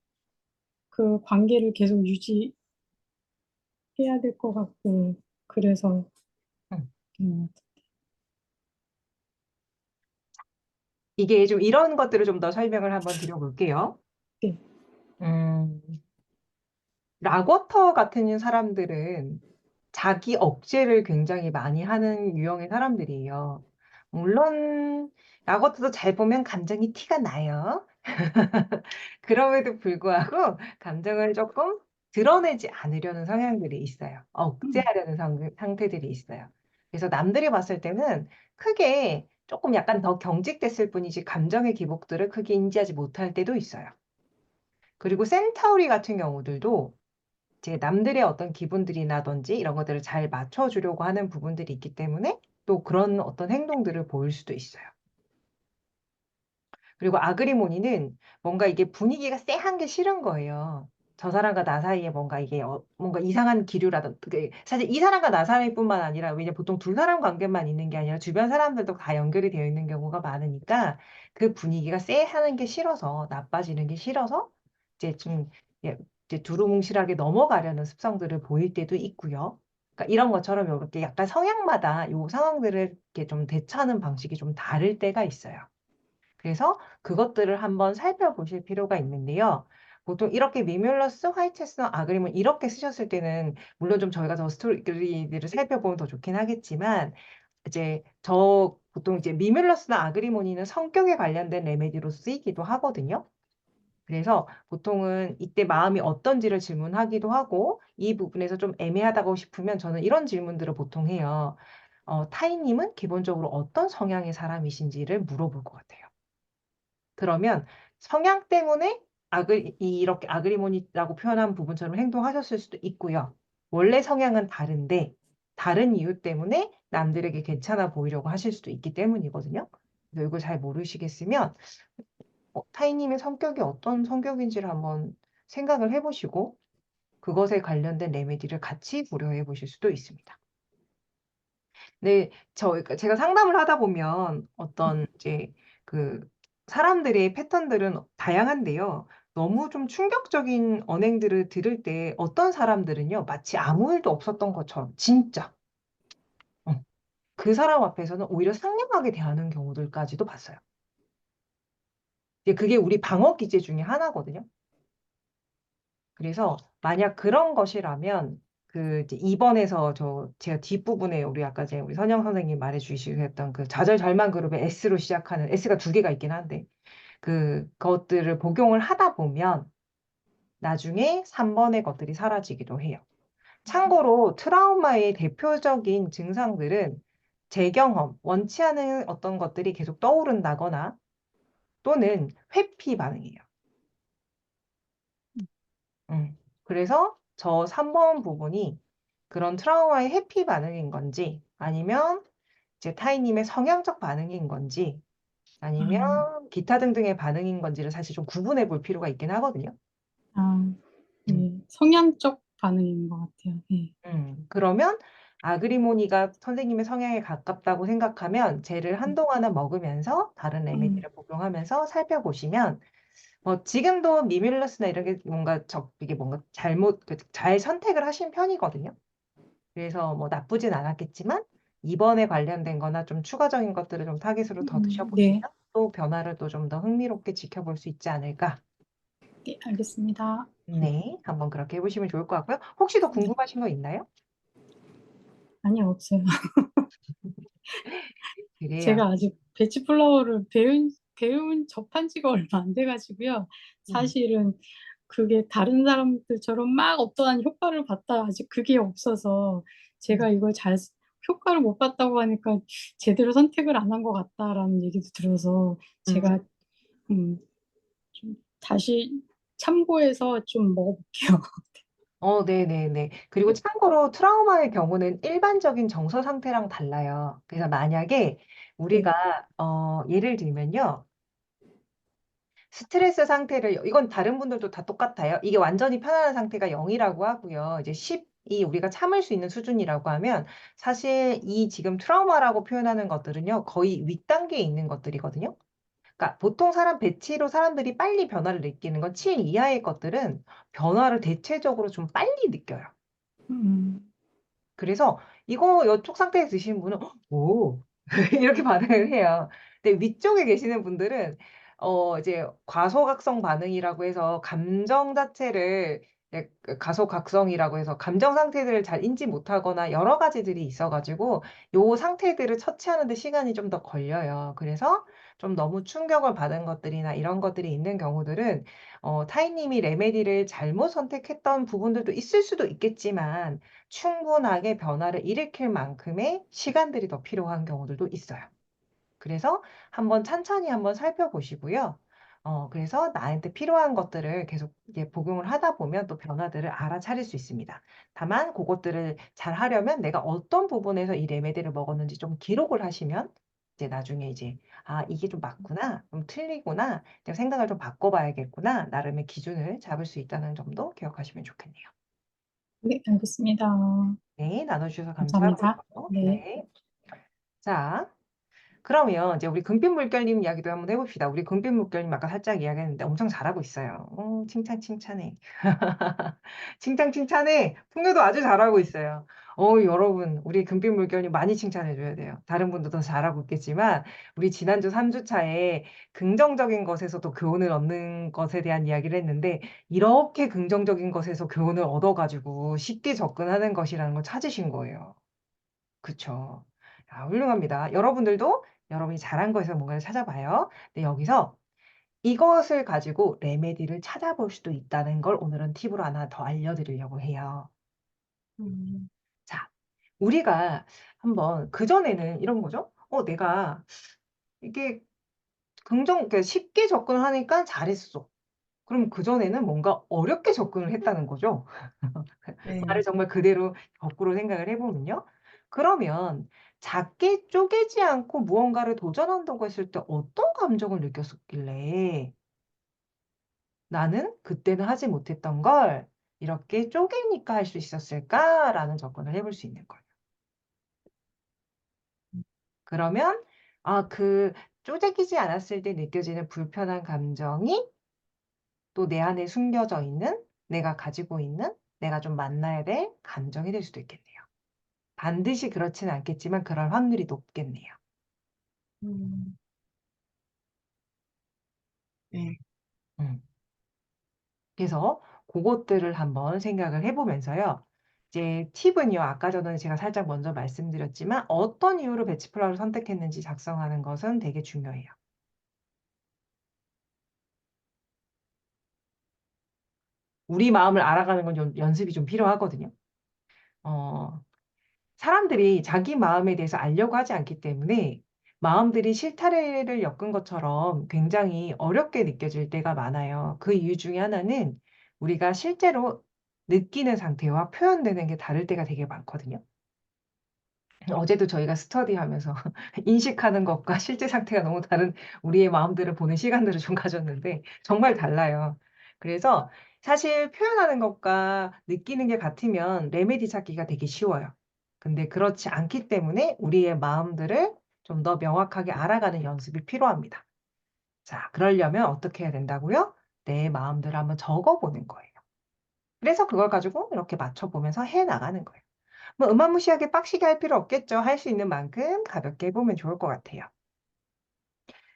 그 관계를 계속 유지해야 될 것 같고, 그래서, 응. 음, 이게 좀 이런 것들을 좀 더 설명을 한번 드려볼게요. 네. 음, 락워터 같은 사람들은 자기 억제를 굉장히 많이 하는 유형의 사람들이에요. 물론 락워터도 잘 보면 감정이 티가 나요. 그럼에도 불구하고 감정을 조금 드러내지 않으려는 성향들이 있어요. 억제하려는 상태들이 있어요. 그래서 남들이 봤을 때는 크게 조금 약간 더 경직됐을 뿐이지 감정의 기복들을 크게 인지하지 못할 때도 있어요. 그리고 센타우리 같은 경우들도 이제 남들의 어떤 기분들이라든지 이런 것들을 잘 맞춰주려고 하는 부분들이 있기 때문에 또 그런 어떤 행동들을 보일 수도 있어요. 그리고 아그리모니는 뭔가 이게 분위기가 쎄한 게 싫은 거예요. 저 사람과 나 사이에 뭔가 이게 뭔가 이상한 기류라든 사실 이 사람과 나 사이뿐만 아니라 왜냐 보통 두 사람 관계만 있는 게 아니라 주변 사람들도 다 연결이 되어 있는 경우가 많으니까 그 분위기가 쎄하는 게 싫어서 나빠지는 게 싫어서 이제 좀 예, 이제 두루뭉실하게 넘어가려는 습성들을 보일 때도 있고요. 그러니까 이런 것처럼 이렇게 약간 성향마다 요 상황들을 이렇게 좀 대처하는 방식이 좀 다를 때가 있어요. 그래서 그것들을 한번 살펴보실 필요가 있는데요. 보통 이렇게 미뮬러스, 화이체스너, 아그리먼 이렇게 쓰셨을 때는 물론 좀 저희가 더 스토리들을 살펴보면 더 좋긴 하겠지만 이제 보통 이제 미뮬러스나 아그리모니는 성격에 관련된 레메디로 쓰이기도 하거든요. 그래서 보통은 이때 마음이 어떤지를 질문하기도 하고 이 부분에서 좀 애매하다고 싶으면 저는 이런 질문들을 보통 해요. 타인님은 기본적으로 어떤 성향의 사람이신지를 물어볼 것 같아요. 그러면 성향 때문에 이렇게 아그리모니라고 표현한 부분처럼 행동하셨을 수도 있고요. 원래 성향은 다른데 다른 이유 때문에 남들에게 괜찮아 보이려고 하실 수도 있기 때문이거든요. 그래서 이걸 잘 모르시겠으면 타이님의 성격이 어떤 성격인지를 한번 생각을 해보시고 그것에 관련된 레메디를 같이 고려해 보실 수도 있습니다. 네, 그러니까 제가 상담을 하다 보면 어떤 이제 그 사람들의 패턴들은 다양한데요. 너무 좀 충격적인 언행들을 들을 때 어떤 사람들은요, 마치 아무 일도 없었던 것처럼 진짜 그 사람 앞에서는 오히려 상냥하게 대하는 경우들까지도 봤어요. 그게 우리 방어 기제 중에 하나거든요. 그래서 만약 그런 것이라면 이제 2번에서 제가 뒷부분에 우리 아까 우리 선영 선생님 말해 주시셨던 그 좌절 절망 그룹의 S로 시작하는 S가 2개가 있긴 한데 그것들을 복용을 하다 보면 나중에 3번의 것들이 사라지기도 해요. 참고로 트라우마의 대표적인 증상들은 제 경험, 원치 않은 어떤 것들이 계속 떠오른다거나 또는 회피 반응이에요. 그래서 저 3번 부분이 그런 트라우마의 회피 반응인 건지 아니면 이제 타이님의 성향적 반응인 건지 아니면 기타 등등의 반응인 건지를 사실 좀 구분해 볼 필요가 있긴 하거든요. 네. 성향적 반응인 것 같아요. 네. 그러면 아그리모니가 선생님의 성향에 가깝다고 생각하면 쟤를 한동안은 먹으면서 다른 레메디를 복용하면서 살펴보시면 지금도 미밀러스나 이런 게 이게 뭔가 잘 선택을 하신 편이거든요. 그래서 나쁘진 않았겠지만 이번에 관련된 거나 좀 추가적인 것들을 좀 타깃으로 더 드셔보시면 네. 또 변화를 또 좀 더 흥미롭게 지켜볼 수 있지 않을까. 네, 알겠습니다. 네, 한번 그렇게 해보시면 좋을 것 같고요. 혹시 더 궁금하신 거 있나요? 아니요, 없어요. 그래요. 제가 아직 배치플라워를 접한 지가 얼마 안 돼가지고요. 사실은 그게 다른 사람들처럼 막 어떠한 효과를 봤다 아직 그게 없어서 제가 이걸 효과를 못 봤다고 하니까 제대로 선택을 안 한 것 같다라는 얘기도 들어서 제가 좀 다시 참고해서 좀 먹어볼게요. 네네네. 그리고 참고로 트라우마의 경우는 일반적인 정서 상태랑 달라요. 그래서 만약에 우리가 예를 들면요. 스트레스 상태를 이건 다른 분들도 다 똑같아요. 이게 완전히 편안한 상태가 0이라고 하고요. 이제 10이 우리가 참을 수 있는 수준이라고 하면 사실 이 지금 트라우마라고 표현하는 것들은요. 거의 윗단계에 있는 것들이거든요. 그러니까 보통 배치로 사람들이 빨리 변화를 느끼는 건 7 이하의 것들은 변화를 대체적으로 좀 빨리 느껴요. 그래서 이쪽 상태에 드시는 분은 오 이렇게 반응을 해요. 근데 위쪽에 계시는 분들은 이제 과소각성 반응이라고 해서 감정 자체를 가소각성이라고 해서 감정 상태들을 잘 인지 못하거나 여러 가지들이 있어가지고 요 상태들을 처치하는 데 시간이 좀 더 걸려요. 그래서 좀 너무 충격을 받은 것들이나 이런 것들이 있는 경우들은 타이님이 레메디를 잘못 선택했던 부분들도 있을 수도 있겠지만 충분하게 변화를 일으킬 만큼의 시간들이 더 필요한 경우들도 있어요. 그래서 천천히 한번 살펴보시고요. 그래서 나한테 필요한 것들을 계속 이제 복용을 하다 보면 또 변화들을 알아차릴 수 있습니다. 다만 그것들을 잘 하려면 내가 어떤 부분에서 이 레메디를 먹었는지 좀 기록을 하시면 이제 나중에 이게 좀 맞구나, 좀 틀리구나, 내가 생각을 좀 바꿔봐야겠구나, 나름의 기준을 잡을 수 있다는 점도 기억하시면 좋겠네요. 네, 알겠습니다. 네, 나눠주셔서 감사하고요. 감사합니다. 네. 네. 자, 그러면 이제 우리 금빛 물결님 이야기도 한번 해봅시다. 우리 금빛 물결님 아까 살짝 이야기했는데 엄청 잘하고 있어요. 칭찬해. 칭찬해. 풍요도 아주 잘하고 있어요. 여러분, 우리 금빛 물결님 많이 칭찬해줘야 돼요. 다른 분도 더 잘하고 있겠지만, 우리 지난주 3주차에 긍정적인 것에서도 교훈을 얻는 것에 대한 이야기를 했는데, 이렇게 긍정적인 것에서 교훈을 얻어가지고 쉽게 접근하는 것이라는 걸 찾으신 거예요. 그쵸. 훌륭합니다. 여러분들도 여러분이 잘한 거에서 뭔가를 찾아봐요. 근데 여기서 이것을 가지고 레메디를 찾아볼 수도 있다는 걸 오늘은 팁으로 하나 더 알려드리려고 해요. 자, 우리가 한번 그전에는 이런 거죠. 내가 이게 그러니까 쉽게 접근을 하니까 잘했어. 그럼 그전에는 뭔가 어렵게 접근을 했다는 거죠. 말을 네. 정말 그대로 거꾸로 생각을 해 보면요. 그러면 작게 쪼개지 않고 무언가를 도전한다고 했을 때 어떤 감정을 느꼈었길래 '나는 그때는 하지 못했던 걸 이렇게 쪼개니까 할 수 있었을까?'라는 접근을 해볼 수 있는 거예요. 그러면 그 쪼개지지 않았을 때 느껴지는 불편한 감정이 또 내 안에 숨겨져 있는, 내가 가지고 있는, 내가 좀 만나야 될 감정이 될 수도 있겠네요. 반드시 그렇지는 않겠지만 그럴 확률이 높겠네요. 음. 네. 음. 그래서 고것들을 한번 생각을 해 보면서요. 이제 팁은요. 아까 전에 제가 살짝 먼저 말씀드렸지만 어떤 이유로 배치 플라워를 선택했는지 작성하는 것은 되게 중요해요. 우리 마음을 알아가는 건 연습이 좀 필요하거든요. 어 사람들이 자기 마음에 대해서 알려고 하지 않기 때문에 마음들이 실타래를 엮은 것처럼 굉장히 어렵게 느껴질 때가 많아요. 그 이유 중에 하나는 우리가 실제로 느끼는 상태와 표현되는 게 다를 때가 되게 많거든요. 어제도 저희가 스터디하면서 인식하는 것과 실제 상태가 너무 다른 우리의 마음들을 보는 시간들을 좀 가졌는데 정말 달라요. 그래서 사실 표현하는 것과 느끼는 게 같으면 레메디 찾기가 되게 쉬워요. 근데 그렇지 않기 때문에 우리의 마음들을 좀 더 명확하게 알아가는 연습이 필요합니다. 자, 그러려면 어떻게 해야 된다고요? 내 마음들을 한번 적어 보는 거예요. 그래서 그걸 가지고 이렇게 맞춰 보면서 해 나가는 거예요. 뭐 어마무시하게 빡시게 할 필요 없겠죠. 할 수 있는 만큼 가볍게 해 보면 좋을 것 같아요.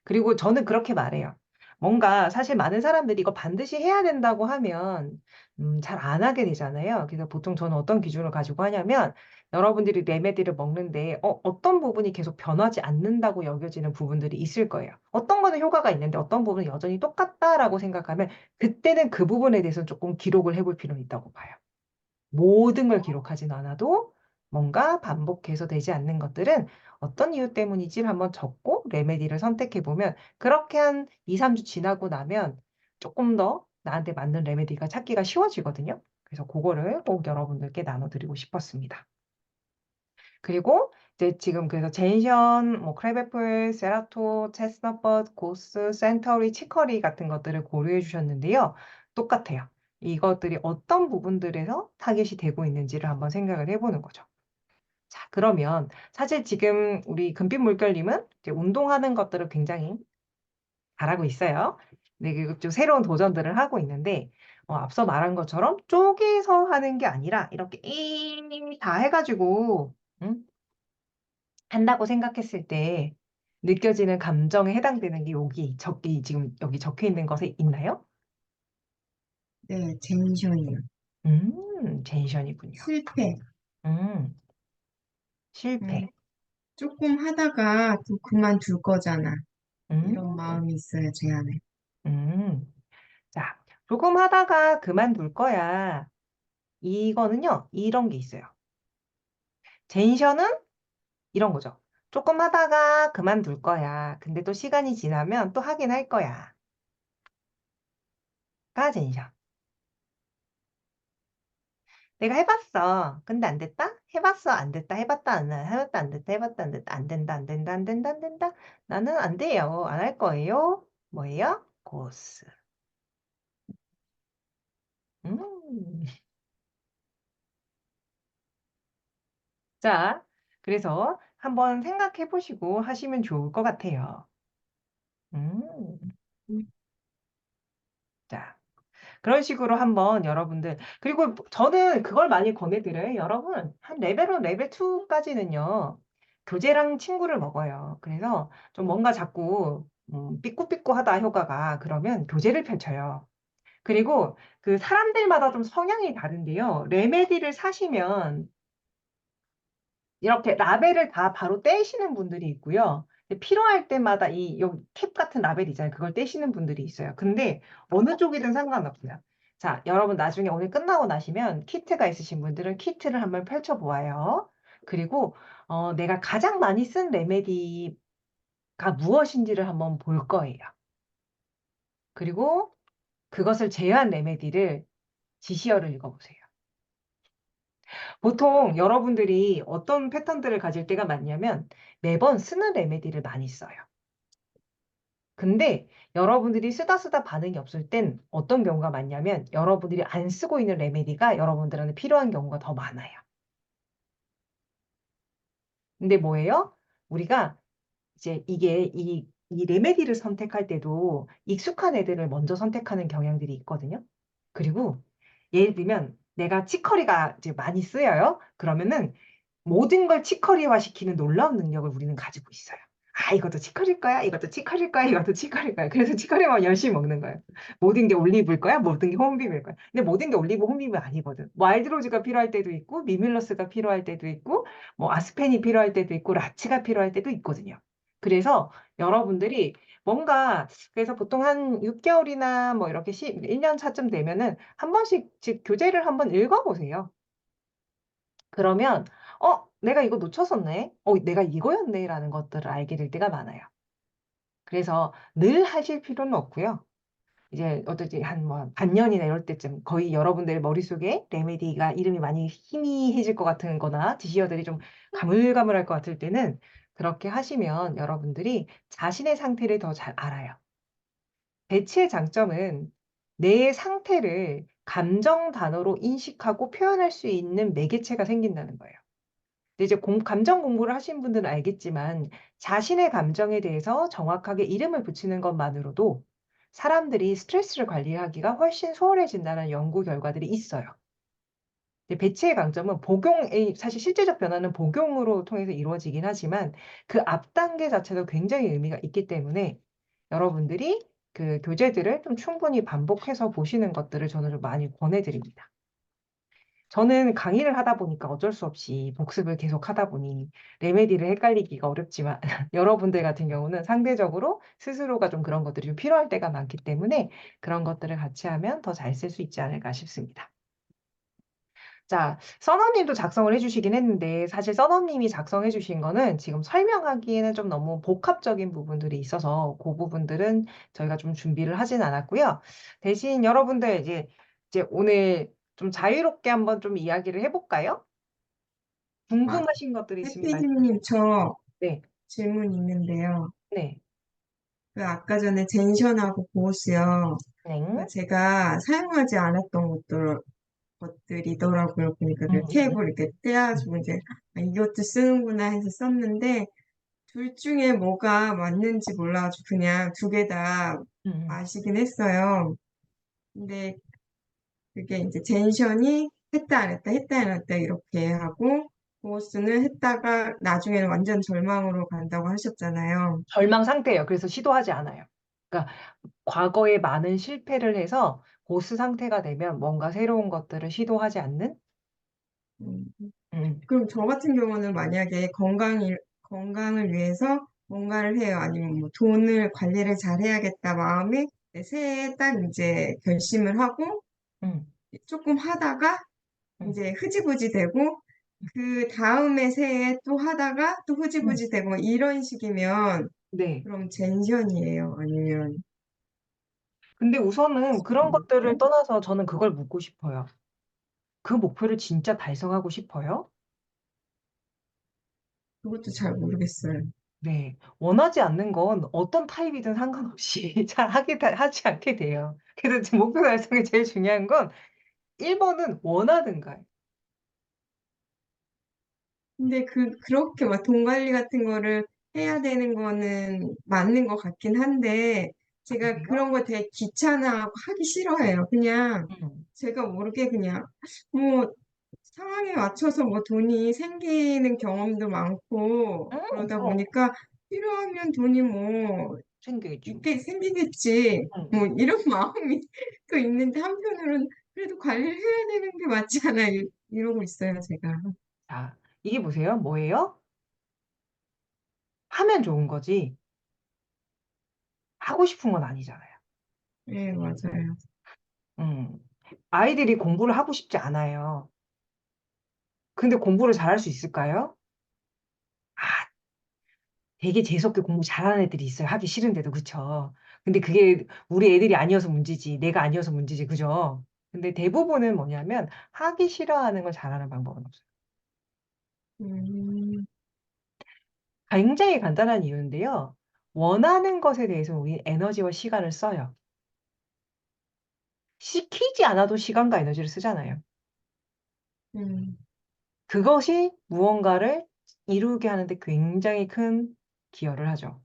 그리고 저는 그렇게 말해요. 뭔가 사실 많은 사람들이 이거 반드시 해야 된다고 하면 잘 안 하게 되잖아요. 그래서 보통 저는 어떤 기준을 가지고 하냐면 여러분들이 레메디를 먹는데 어떤 부분이 계속 변하지 않는다고 여겨지는 부분들이 있을 거예요. 어떤 거는 효과가 있는데 어떤 부분은 여전히 똑같다라고 생각하면 그때는 그 부분에 대해서는 쪼끔 기록을 해볼 필요는 있다고 봐요. 모든 걸 기록하진 않아도 뭔가 반복해서 되지 않는 것들은 어떤 이유 때문이지를 한번 적고 레메디를 선택해 보면 그렇게 한 2-3주 지나고 나면 쪼끔 더 나한테 맞는 레메디가 찾기가 쉬워지거든요. 그래서 고거를 꼭 여러분들께 나눠 드리고 싶었습니다. 그리고 이제 지금 그래서 젠션, 뭐 크랩애플, 세라토, 체스넛버드, 고스, 센터리, 치커리 같은 것들을 고려해 주셨는데요. 똑같아요. 이것들이 어떤 부분들에서 타겟이 되고 있는지를 한번 생각을 해 보는 거죠. 자, 그러면 사실 지금 우리 금빛 물결님은 이제 운동하는 것들을 굉장히 잘하고 있어요. 네, 그리고 좀 새로운 도전들을 하고 있는데 앞서 말한 것처럼 쪼개서 하는 게 아니라 이렇게 다 해 가지고 응? 한다고 생각했을 때 느껴지는 감정에 해당되는 게 여기 지금 여기 적혀 있는 것에 있나요? 네. 젠션이요. 젠션이군요. 실패. 음 실패. 음. 쪼끔 하다가 또 그만둘 거잖아. 음 이런 마음이 있어요, 제 안에. 음. 자, "조금 하다가 그만둘 거야." 이거는요, 이런 게 있어요. 젠션은 이런 거죠. "조금 하다가 그만둘 거야. 근데 또 시간이 지나면 또 하긴 할 거야." 가 젠션. 내가 해 봤어. 근데 안 됐다? 해 봤어. 안 됐다. 해 봤다. 해 봤다. 안 됐다. 해 봤다. 안 됐다. 안 된다. 안 된다. 안 된다. 안 된다. 나는 안 돼요. 안 할 거예요. 뭐예요? 고스. 음. 자, 그래서 한번 생각해 보시고 하시면 좋을 것 같아요. 음. 음. 자, 그런 식으로 한번 여러분들 그리고 저는 그걸 많이 권해 드려요. 여러분 한 레벨 1, 레벨 2 까지는요. 교재랑 친구를 먹어요. 그래서 좀 뭔가 자꾸 삐꾸삐꾸하다 효과가 그러면 교재를 펼쳐요. 그리고 그 사람들마다 좀 성향이 다른데요. 레메디를 사시면 이렇게 라벨을 다 바로 떼시는 분들이 있고요. 이제 필요할 때마다 이 여기 캡 같은 라벨 있잖아요. 그걸 떼시는 분들이 있어요. 근데 어느 쪽이든 상관없어요. 자, 여러분 나중에 오늘 끝나고 나시면 키트가 있으신 분들은 키트를 한번 펼쳐 보아요. 그리고 내가 가장 많이 쓴 레메디 무엇인지를 한번 볼 거예요. 그리고 그것을 제어한 레메디를 지시어를 읽어보세요. 보통 여러분들이 어떤 패턴들을 가질 때가 많냐면 매번 쓰는 레메디를 많이 써요. 근데 여러분들이 쓰다 반응이 없을 땐 어떤 경우가 많냐면 여러분들이 안 쓰고 있는 레메디가 여러분들한테 필요한 경우가 더 많아요. 근데 뭐예요? 우리가 이제 이 레메디를 선택할 때도 익숙한 애들을 먼저 선택하는 경향들이 있거든요. 그리고 예를 들면 내가 치커리가 이제 많이 쓰여요. 그러면은 모든 걸 치커리화 시키는 놀라운 능력을 우리는 가지고 있어요. 아, 이것도 치커리일 거야, 이것도 치커리일 거야, 이것도 치커리일 거야. 그래서 치커리만 열심히 먹는 거예요. 모든 게 올리브일 거야, 모든 게 홈비브일 거야. 근데 모든 게 올리브, 홈비브 아니거든. 와일드로즈가 필요할 때도 있고, 미밀러스가 필요할 때도 있고, 뭐 아스펜이 필요할 때도 있고, 라치가 필요할 때도 있거든요. 그래서 여러분들이 뭔가 그래서 보통 한 6개월이나 뭐 이렇게 1년 차쯤 되면은 한 번씩 즉 교재를 한번 읽어보세요. 그러면 내가 이거 놓쳤었네. 내가 이거였네라는 것들을 알게 될 때가 많아요. 그래서 늘 하실 필요는 없고요. 이제 어떨지 한 뭐 반년이나 이럴 때쯤 거의 여러분들 머릿속에 레메디가 이름이 많이 희미해질 것 같은 거나 지시어들이 좀 가물가물할 것 같을 때는 그렇게 하시면 여러분들이 자신의 상태를 더 잘 알아요. 배치의 장점은 내 상태를 감정 단어로 인식하고 표현할 수 있는 매개체가 생긴다는 거예요. 근데 이제 감정 공부를 하신 분들은 알겠지만 자신의 감정에 대해서 정확하게 이름을 붙이는 것만으로도 사람들이 스트레스를 관리하기가 훨씬 수월해진다는 연구 결과들이 있어요. 근데 배치의 강점은 사실 실제적 변화는 복용으로 통해서 이루어지긴 하지만 그 앞 단계 자체도 굉장히 의미가 있기 때문에 여러분들이 그 교재들을 좀 충분히 반복해서 보시는 것들을 저는 좀 많이 권해드립니다. 저는 강의를 하다 보니까 어쩔 수 없이 복습을 계속 하다 보니 레메디를 헷갈리기가 어렵지만 여러분들 같은 경우는 상대적으로 스스로가 좀 그런 것들이 좀 필요할 때가 많기 때문에 그런 것들을 같이 하면 더 잘 쓸 수 있지 않을까 싶습니다. 자, 써너님도 작성을 해주시긴 했는데 사실 써너님이 작성해 주신 거는 지금 설명하기에는 좀 너무 복합적인 부분들이 있어서 그 부분들은 저희가 좀 준비를 하진 않았고요. 대신 여러분들 이제 오늘 좀 자유롭게 한번 좀 이야기를 해볼까요? 아, 궁금하신 것들이 있으면 해피디님, 저 네, 질문 있는데요. 네, 그 아까 전에 젠션하고 보스요. 네, 그 제가 사용하지 않았던 것들이더라고요. 보니까 그 음, 탭을 이렇게 떼가지고 이제 아, 이것도 쓰는구나 해서 썼는데 둘 중에 뭐가 맞는지 몰라가지고 그냥 두 개 다 음. 마시긴 했어요. 근데 그게 이제 젠션이 했다 안 했다 했다 안 했다 이렇게 하고 보스는 했다가 나중에는 완전 절망으로 간다고 하셨잖아요. 절망 상태예요. 그래서 시도하지 않아요. 그러니까 과거에 많은 실패를 해서 보스 상태가 되면 뭔가 새로운 것들을 시도하지 않는 음, 음, 그럼 저 같은 경우는 만약에 건강을 위해서 뭔가를 해요. 아니면 뭐 돈을 관리를 잘 해야겠다 마음에 새해에 딱 이제 결심을 하고 음, 조금 하다가 음, 이제 흐지부지 되고 그 다음에 새해에 또 하다가 또 음. 흐지부지 되고 뭐 이런 식이면 네. 그럼 젠션이에요? 아니면 근데 우선은 그런 것들을 떠나서 저는 그걸 묻고 싶어요. 그 목표를 진짜 달성하고 싶어요? 그것도 잘 모르겠어요. 네. 원하지 않는 건 어떤 타입이든 상관없이 잘 하지 않게 돼요. 그래서 지금 목표 달성이 제일 중요한 건 1번은 원하는가요? 근데 그렇게 막 돈 관리 같은 거를 해야 되는 거는 맞는 것 같긴 한데, 제가 그래요? 그런 거 되게 귀찮아하고 하기 싫어해요. 그냥 음. 제가 모르게 그냥 뭐 상황에 맞춰서 뭐 돈이 생기는 경험도 많고, 그러다 그럼 보니까 필요하면 돈이 뭐 생겨있죠. 있게 생기겠지. 음. 뭐 이런 마음이 또 있는데 한편으로는 그래도 관리를 해야 되는 게 맞지 않아 이러고 있어요, 제가. 자, 이게 보세요. 뭐예요? 하면 좋은 거지. 하고 싶은 건 아니잖아요. 네, 맞아요. 음. 아이들이 공부를 하고 싶지 않아요. 근데 공부를 잘할 수 있을까요? 아, 되게 재수없게 공부 잘하는 애들이 있어요. 하기 싫은데도, 그쵸? 근데 그게 우리 애들이 아니어서 문제지, 내가 아니어서 문제지, 그죠? 근데 대부분은 뭐냐면 하기 싫어하는 걸 잘하는 방법은 없어요. 음, 굉장히 간단한 이유인데요. 원하는 것에 대해서 우리 에너지와 시간을 써요. 시키지 않아도 시간과 에너지를 쓰잖아요. 음, 그것이 무언가를 이루게 하는데 굉장히 큰 기여를 하죠.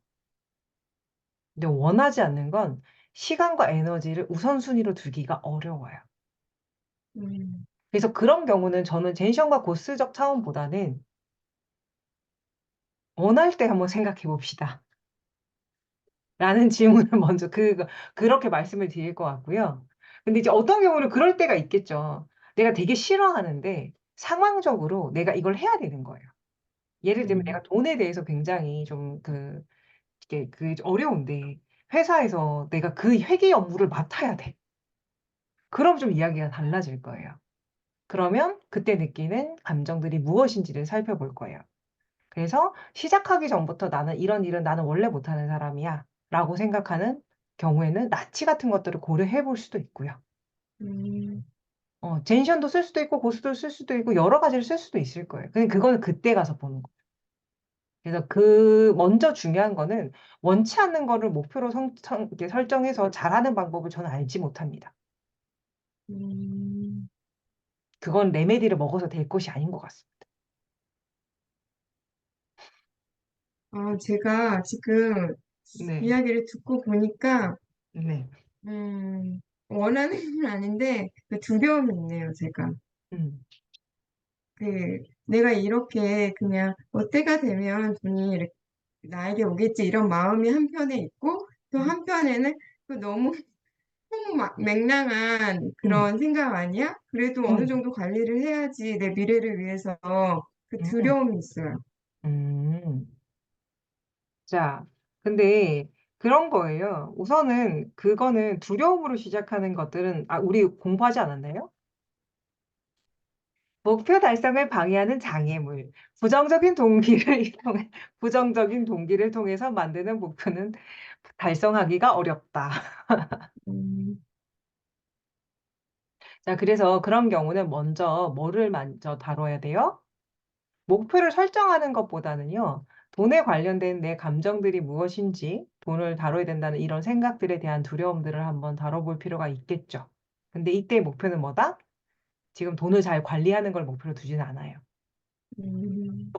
근데 원하지 않는 건 시간과 에너지를 우선순위로 두기가 어려워요. 음, 그래서 그런 경우는 저는 젠션과 고스적 차원보다는 원할 때 한번 생각해 봅시다. 라는 질문을 먼저 그렇게 말씀을 드릴 것 같고요. 근데 이제 어떤 경우는 그럴 때가 있겠죠. 내가 되게 싫어하는데 상황적으로 내가 이걸 해야 되는 거예요. 예를 들면 음, 내가 돈에 대해서 굉장히 좀 이게 어려운데 회사에서 내가 그 회계 업무를 맡아야 돼. 그럼 좀 이야기가 달라질 거예요. 그러면 그때 느끼는 감정들이 무엇인지를 살펴볼 거예요. 그래서 시작하기 전부터 나는 이런 일은 나는 원래 못하는 사람이야 라고 생각하는 경우에는 나치 같은 것들을 고려해 볼 수도 있고요. 음, 젠션도 쓸 수도 있고 고수도 쓸 수도 있고 여러 가지를 쓸 수도 있을 거예요. 근데 그거는 그때 가서 보는 거예요. 그래서 먼저 중요한 거는 원치 않는 거를 목표로 이렇게 설정해서 잘하는 방법을 저는 알지 못합니다. 음. 그건 레메디를 먹어서 될 것이 아닌 것 같습니다. 제가 지금 네, 이야기를 듣고 보니까, 네, 원하는 건 아닌데, 그 두려움이 있네요, 제가. 음, 내가 이렇게 그냥, 때가 되면 돈이 이렇게 나에게 오겠지, 이런 마음이 한편에 있고, 또 한편에는 그 너무 맹랑한 음, 그런 생각 아니야? 그래도 어느 음, 정도 관리를 해야지 내 미래를 위해서 그 음, 두려움이 있어요. 음. 자, 근데 그런 거예요. 우선은 그거는 두려움으로 시작하는 것들은, 우리 공부하지 않았나요? 목표 달성을 방해하는 장애물, 부정적인 동기를 부정적인 동기를 통해서 만드는 목표는 달성하기가 어렵다. 음, 자, 그래서 그런 경우는 먼저 다뤄야 돼요? 목표를 설정하는 것보다는요, 돈에 관련된 내 감정들이 무엇인지, 돈을 다뤄야 된다는 이런 생각들에 대한 두려움들을 한번 다뤄볼 필요가 있겠죠. 근데 이때 목표는 뭐다? 지금 돈을 잘 관리하는 걸 목표로 두지는 않아요. 음,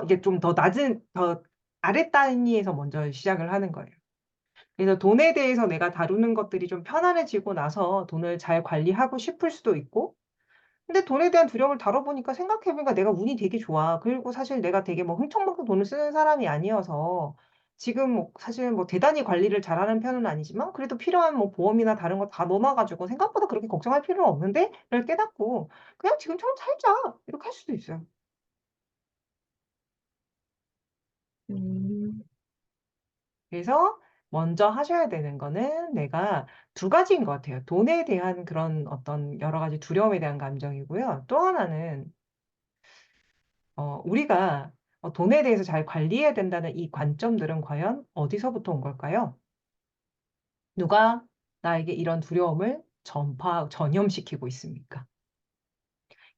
이게 좀 더 아래 단위에서 먼저 시작을 하는 거예요. 그래서 돈에 대해서 내가 다루는 것들이 좀 편안해지고 나서 돈을 잘 관리하고 싶을 수도 있고, 근데 돈에 대한 두려움을 다뤄보니까 생각해보니까 내가 운이 되게 좋아. 그리고 사실 내가 되게 뭐 흥청망청 돈을 쓰는 사람이 아니어서 지금 뭐 사실 뭐 대단히 관리를 잘하는 편은 아니지만 그래도 필요한 뭐 보험이나 다른 거 다 넣어놔가지고 생각보다 그렇게 걱정할 필요는 없는데? 를 깨닫고 그냥 지금처럼 살자. 이렇게 할 수도 있어요. 음, 그래서 먼저 하셔야 되는 거는 내가 두 가지인 것 같아요. 돈에 대한 그런 어떤 여러 가지 두려움에 대한 감정이고요. 또 하나는 우리가 돈에 대해서 잘 관리해야 된다는 이 관점들은 과연 어디서부터 온 걸까요? 누가 나에게 이런 두려움을 전염시키고 있습니까?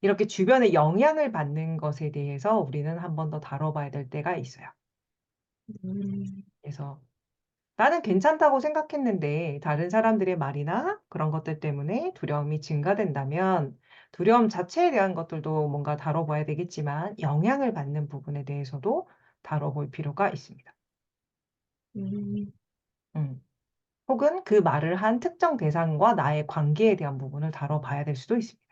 이렇게 주변에 영향을 받는 것에 대해서 우리는 한 번 더 다뤄봐야 될 때가 있어요. 음, 그래서 나는 괜찮다고 생각했는데 다른 사람들의 말이나 그런 것들 때문에 두려움이 증가된다면 두려움 자체에 대한 것들도 뭔가 다뤄봐야 되겠지만 영향을 받는 부분에 대해서도 다뤄볼 필요가 있습니다. 음, 음. 혹은 그 말을 한 특정 대상과 나의 관계에 대한 부분을 다뤄봐야 될 수도 있습니다.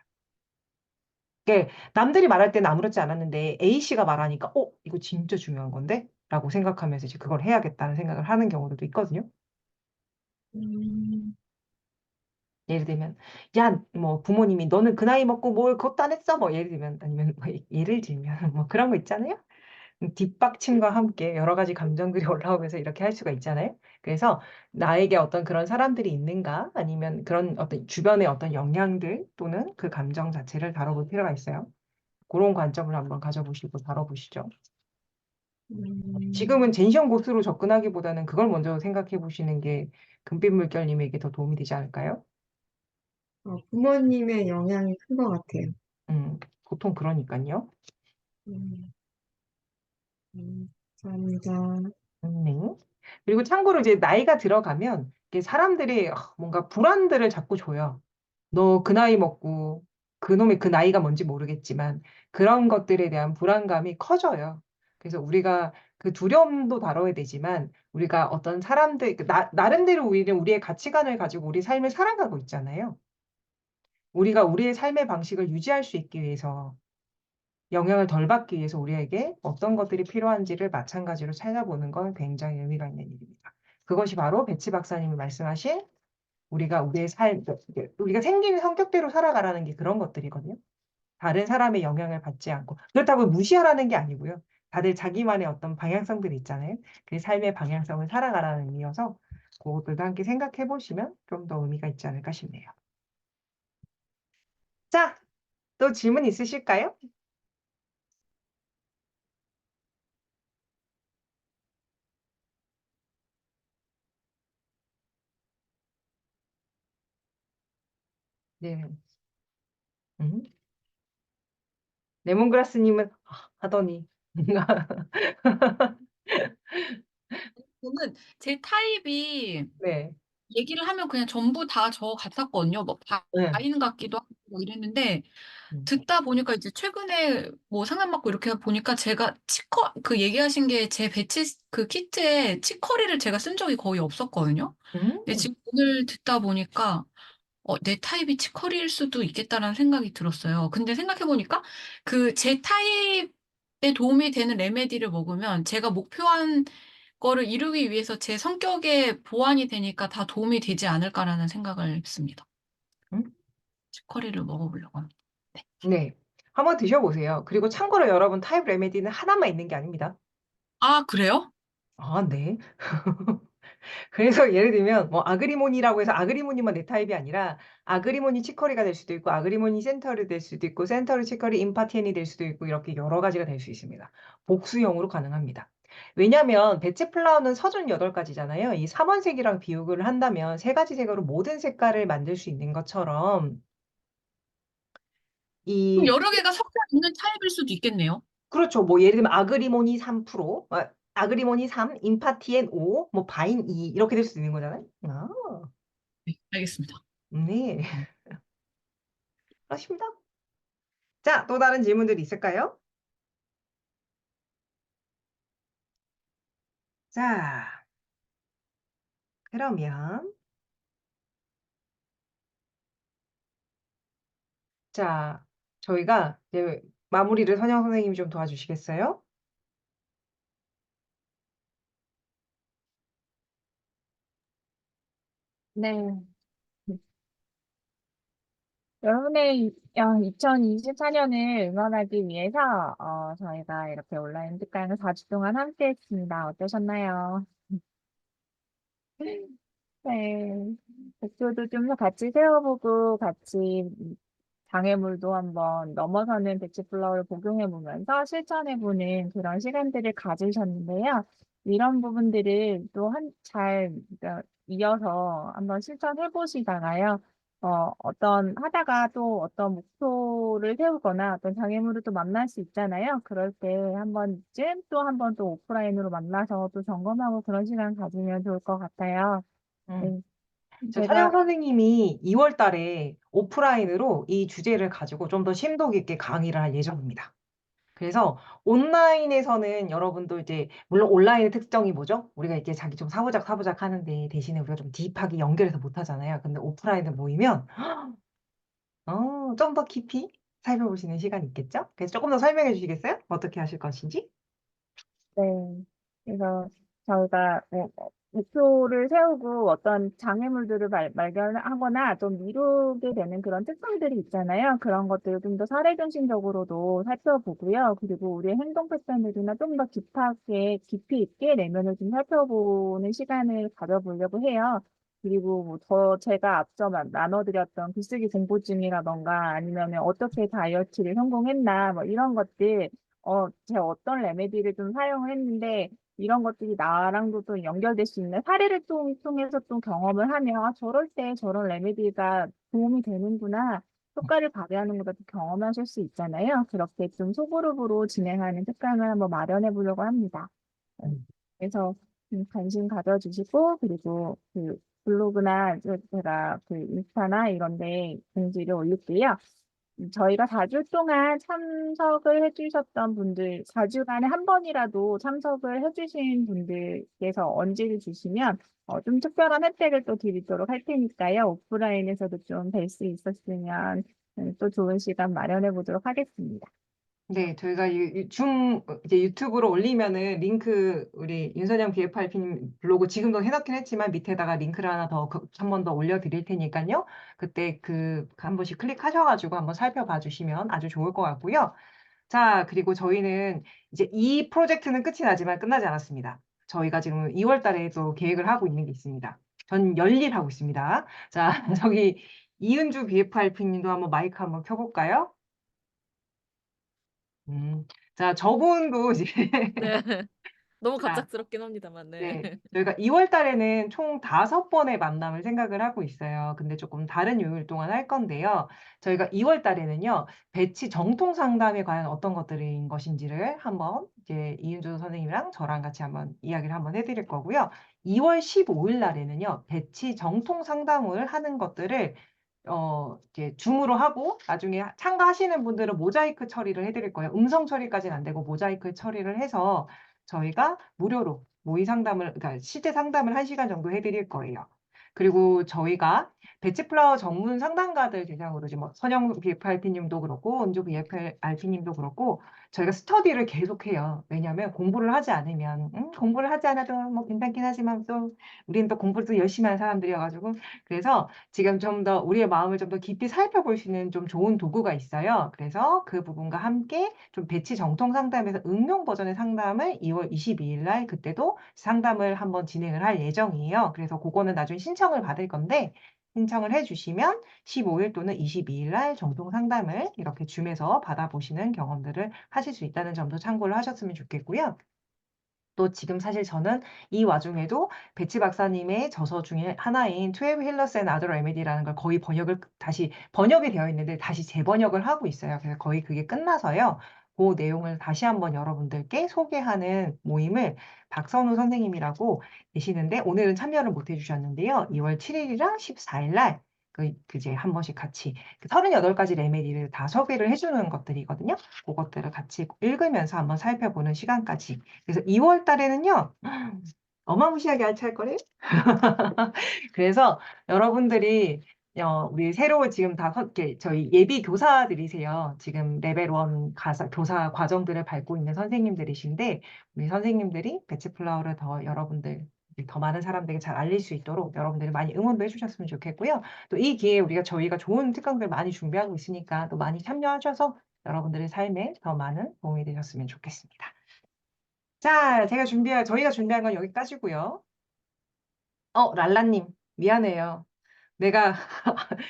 남들이 말할 때는 아무렇지 않았는데 A씨가 말하니까 이거 진짜 중요한 건데? 라고 생각하면서 이제 그걸 해야겠다는 생각을 하는 경우도 있거든요. 음, 예를 들면, 야, 뭐, 부모님이 너는 그 나이 먹고 뭘 그것도 안 했어? 뭐, 예를 들면, 아니면, 뭐, 예를 들면, 뭐, 그런 거 있잖아요? 뒷받침과 함께 여러 가지 감정들이 올라오면서 이렇게 할 수가 있잖아요? 그래서 나에게 어떤 그런 사람들이 있는가? 아니면 그런 어떤 주변의 어떤 영향들 또는 그 감정 자체를 다뤄볼 필요가 있어요. 그런 관점을 한번 가져보시고 다뤄보시죠. 지금은 젠시형 고수로 접근하기보다는 그걸 먼저 생각해 보시는 게 금빛 물결님에게 더 도움이 되지 않을까요? 부모님의 영향이 큰 것 같아요. 보통 그러니까요. 음, 감사합니다. 네. 그리고 참고로 이제 나이가 들어가면 이게 사람들이 뭔가 불안들을 자꾸 줘요. 너 그 나이 먹고 그놈의 그 나이가 뭔지 모르겠지만 그런 것들에 대한 불안감이 커져요. 그래서 우리가 그 두려움도 다뤄야 되지만 우리가 어떤 사람들 나름대로 우리는 우리의 가치관을 가지고 우리 삶을 살아가고 있잖아요. 우리가 우리의 삶의 방식을 유지할 수 있기 위해서 영향을 덜 받기 위해서 우리에게 어떤 것들이 필요한지를 마찬가지로 찾아보는 건 굉장히 의미가 있는 일입니다. 그것이 바로 배치 박사님이 말씀하신 우리가 우리의 삶, 우리가 생긴 성격대로 살아가라는 게 그런 것들이거든요. 다른 사람의 영향을 받지 않고. 그렇다고 무시하라는 게 아니고요. 다들 자기만의 어떤 방향성들이 있잖아요. 그 삶의 방향성을 살아가라는 의미여서 그것들도 함께 생각해 보시면 좀 더 의미가 있지 않을까 싶네요. 자, 또 질문 있으실까요? 네. 음. 레몬그라스님은 하더니 저는 제 타입이 네, 얘기를 하면 그냥 전부 다 저 같았거든요. 뭐 네. 과인 같기도 하고 뭐 이랬는데 음, 듣다 보니까 이제 최근에 뭐 상담받고 이렇게 보니까 제가 그 얘기하신 게 제 배치 그 키트에 치커리를 제가 쓴 적이 거의 없었거든요. 근데 음, 지금 오늘 듣다 보니까 내 타입이 치커리일 수도 있겠다라는 생각이 들었어요. 근데 생각해 보니까 그 제 타입에 도움이 되는 레메디를 먹으면 제가 목표한 거를 이루기 위해서 제 성격에 보완이 되니까 다 도움이 되지 않을까라는 생각을 했습니다. 음. 치커리를 먹어보려고 합니다. 네. 네. 한번 드셔보세요. 그리고 참고로 여러분 타입 레메디는 하나만 있는 게 아닙니다. 아, 그래요? 아, 네. 그래서 예를 들면 뭐 아그리모니라고 해서 아그리모니만 내 타입이 아니라 아그리모니 치커리가 될 수도 있고 아그리모니 센터리 될 수도 있고 센터리 치커리 임파티엔이 될 수도 있고 이렇게 여러 가지가 될 수 있습니다. 복수형으로 가능합니다. 왜냐하면 배치 플라워는 서른 8가지잖아요. 이 3원색이랑 비교를 한다면 세 가지 색으로 모든 색깔을 만들 수 있는 것처럼 그럼 이 여러 개가 섞여 있는 타입일 수도 있겠네요. 그렇죠. 뭐 예를 들면 아그리모니 3%, 아그리모니 3, 임파티엔 5, 뭐 바인 2 이렇게 될 수 있는 거잖아요. 아, 네, 알겠습니다. 네. 그렇습니다. 자, 또 다른 질문들이 있을까요? 자, 그러면 자, 저희가 이제 마무리를 선영 선생님이 좀 도와주시겠어요? 네. 여러분의 2024년을 응원하기 위해서 저희가 이렇게 온라인 특강을 4주 동안 함께 했습니다. 어떠셨나요? 네. 목표도 좀 더 같이 세워보고 같이 장애물도 한번 넘어서는 배치플라워를 복용해 보면서 실천해 보는 그런 시간들을 가지셨는데요. 이런 부분들을 또 그러니까 이어서 한번 실천해 보시다가요. 하다가 또 어떤 목표를 세우거나 어떤 장애물을 또 만날 수 있잖아요. 그럴 때 한 번쯤 또 한 번 또 오프라인으로 만나서 또 점검하고 그런 시간 가지면 좋을 것 같아요. 음. 네. 선영 제가 선생님이 2월 달에 오프라인으로 이 주제를 가지고 좀 더 심도 깊게 강의를 할 예정입니다. 그래서 온라인에서는 여러분도 이제 물론 온라인의 특성이 뭐죠? 우리가 이렇게 자기 좀 사부작 하는데 대신에 우리가 좀 딥하게 연결해서 못 하잖아요. 근데 오프라인에 모이면 좀 더 깊이 살펴볼 수 있는 시간이 있겠죠? 그래서 조금 더 설명해 주시겠어요? 어떻게 하실 것인지? 네. 그래서 저희가 목표를 세우고 어떤 장애물들을 발견하거나 좀 미루게 되는 그런 특성들이 있잖아요. 그런 것들을 좀 더 사례 중심적으로도 살펴보고요. 그리고 우리의 행동 패턴들이나 좀 더 깊이 있게 내면을 좀 살펴보는 시간을 가져보려고 해요. 그리고 뭐 제가 앞서 나눠드렸던 글쓰기 공부증이라던가 아니면 어떻게 다이어트를 성공했나 뭐 이런 것들 제 어떤 레메디를 좀 사용을 했는데 이런 것들이 나랑도 또 연결될 수 있는 사례를 통해서 또 경험을 하면 아, 저럴 때 저런 레메디가 도움이 되는구나. 효과를 발휘하는 것도 경험하실 수 있잖아요. 그렇게 좀 소그룹으로 진행하는 특강을 한번 마련해 보려고 합니다. 음. 그래서 관심 가져주시고 그리고 그 블로그나 제가 그 인스타나 이런 데 공지를 올릴게요. 저희가 4주 동안 참석을 해주셨던 분들, 4주간에 한 번이라도 참석을 해주신 분들께서 언지를 주시면 좀 특별한 혜택을 또 드리도록 할 테니까요. 오프라인에서도 좀 뵐 수 있었으면 또 좋은 시간 마련해 보도록 하겠습니다. 네, 저희가 이제 유튜브로 올리면은 링크 우리 윤선영 BFRP님 블로그 지금도 해놓긴 했지만 밑에다가 링크를 하나 더 한 번 더 올려드릴 테니까요. 그때 한 번씩 클릭하셔가지고 한번 살펴봐 주시면 아주 좋을 것 같고요. 자, 그리고 저희는 이제 이 프로젝트는 끝이 나지만 끝나지 않았습니다. 저희가 지금 2월 달에 또 계획을 하고 있는 게 있습니다. 전 열일 하고 있습니다. 자, 저기 이은주 BFRP님도 한번 마이크 한번 켜볼까요? 자, 저분도 이제 네. 너무 자, 갑작스럽긴 합니다만, 네. 네, 저희가 2월 달에는 총 5번의 만남을 생각을 하고 있어요. 근데 조금 다른 요일 동안 할 건데요. 저희가 2월 달에는요, 배치 정통 상담에 과연 어떤 것들인 것인지를 한번 이제 이은주 선생님이랑 저랑 같이 한번 이야기를 한번 해드릴 거고요. 2월 15일 날에는요, 배치 정통 상담을 하는 것들을 이제 줌으로 하고 나중에 참가하시는 분들은 모자이크 처리를 해드릴 거예요. 음성 처리까지는 안 되고 모자이크 처리를 해서 저희가 무료로 모의 상담을, 그러니까 실제 상담을 1시간 정도 해드릴 거예요. 그리고 저희가 배치플라워 전문 상담가들 대상으로 지금 선영 BFRP님도 그렇고 은주 BFRP님도 그렇고 저희가 스터디를 계속해요. 왜냐하면 공부를 하지 않으면 공부를 하지 않아도 뭐 괜찮긴 하지만 또 우리는 또 공부를 또 열심히 하는 사람들이어가지고 그래서 지금 좀 더 우리의 마음을 좀 더 깊이 살펴볼 수 있는 좀 좋은 도구가 있어요. 그래서 그 부분과 함께 좀 배치 정통 상담에서 응용 버전의 상담을 2월 22일 날 그때도 상담을 한번 진행을 할 예정이에요. 그래서 그거는 나중에 신청을 받을 건데 신청을 해주시면 15일 또는 22일 날 정통 상담을 이렇게 줌에서 받아보시는 경험들을 하실 수 있다는 점도 참고를 하셨으면 좋겠고요. 또 지금 사실 저는 이 와중에도 배치 박사님의 저서 중에 하나인 12 Healers and Other Remedy라는 걸 거의 다시 번역이 되어 있는데 다시 재번역을 하고 있어요. 그래서 거의 그게 끝나서요. 그 내용을 다시 한번 여러분들께 소개하는 모임을 박선우 선생님이라고 계시는데 오늘은 참여를 못 해주셨는데요. 2월 7일이랑 14일 날 이제 한 번씩 같이 38가지 레메디를 다 소개를 해주는 것들이거든요. 그것들을 같이 읽으면서 한번 살펴보는 시간까지. 그래서 2월 달에는요, 어마무시하게 알찰 거래요. 그래서 여러분들이 우리 새로 지금 저희 예비 교사들이세요. 지금 레벨 1 교사 과정들을 밟고 있는 선생님들이신데 우리 선생님들이 배치플라워를 더 여러분들 더 많은 사람들에게 잘 알릴 수 있도록 여러분들이 많이 응원도 해주셨으면 좋겠고요. 또 이 기회에 저희가 좋은 특강들 많이 준비하고 있으니까 또 많이 참여하셔서 여러분들의 삶에 더 많은 도움이 되셨으면 좋겠습니다. 자, 저희가 준비한 건 여기까지고요. 랄라님, 미안해요. 내가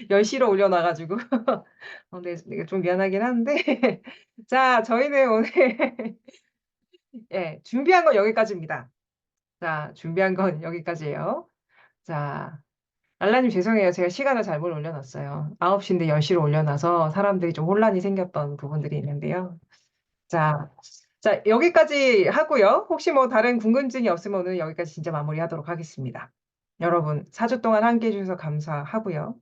10시로 올려놔가지고. 내가 좀 미안하긴 한데. 자, 저희는 오늘, 예, 준비한 건 여기까지입니다. 자, 준비한 건 여기까지예요. 자, 랄라님 죄송해요. 제가 시간을 잘못 올려놨어요. 9시인데 10시로 올려놔서 사람들이 좀 혼란이 생겼던 부분들이 있는데요. 자, 여기까지 하고요. 혹시 뭐 다른 궁금증이 없으면 오늘 여기까지 진짜 마무리하도록 하겠습니다. 여러분, 4주 동안 함께 해주셔서 감사하고요.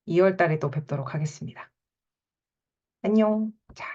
2월 달에 또 뵙도록 하겠습니다. 안녕. 자.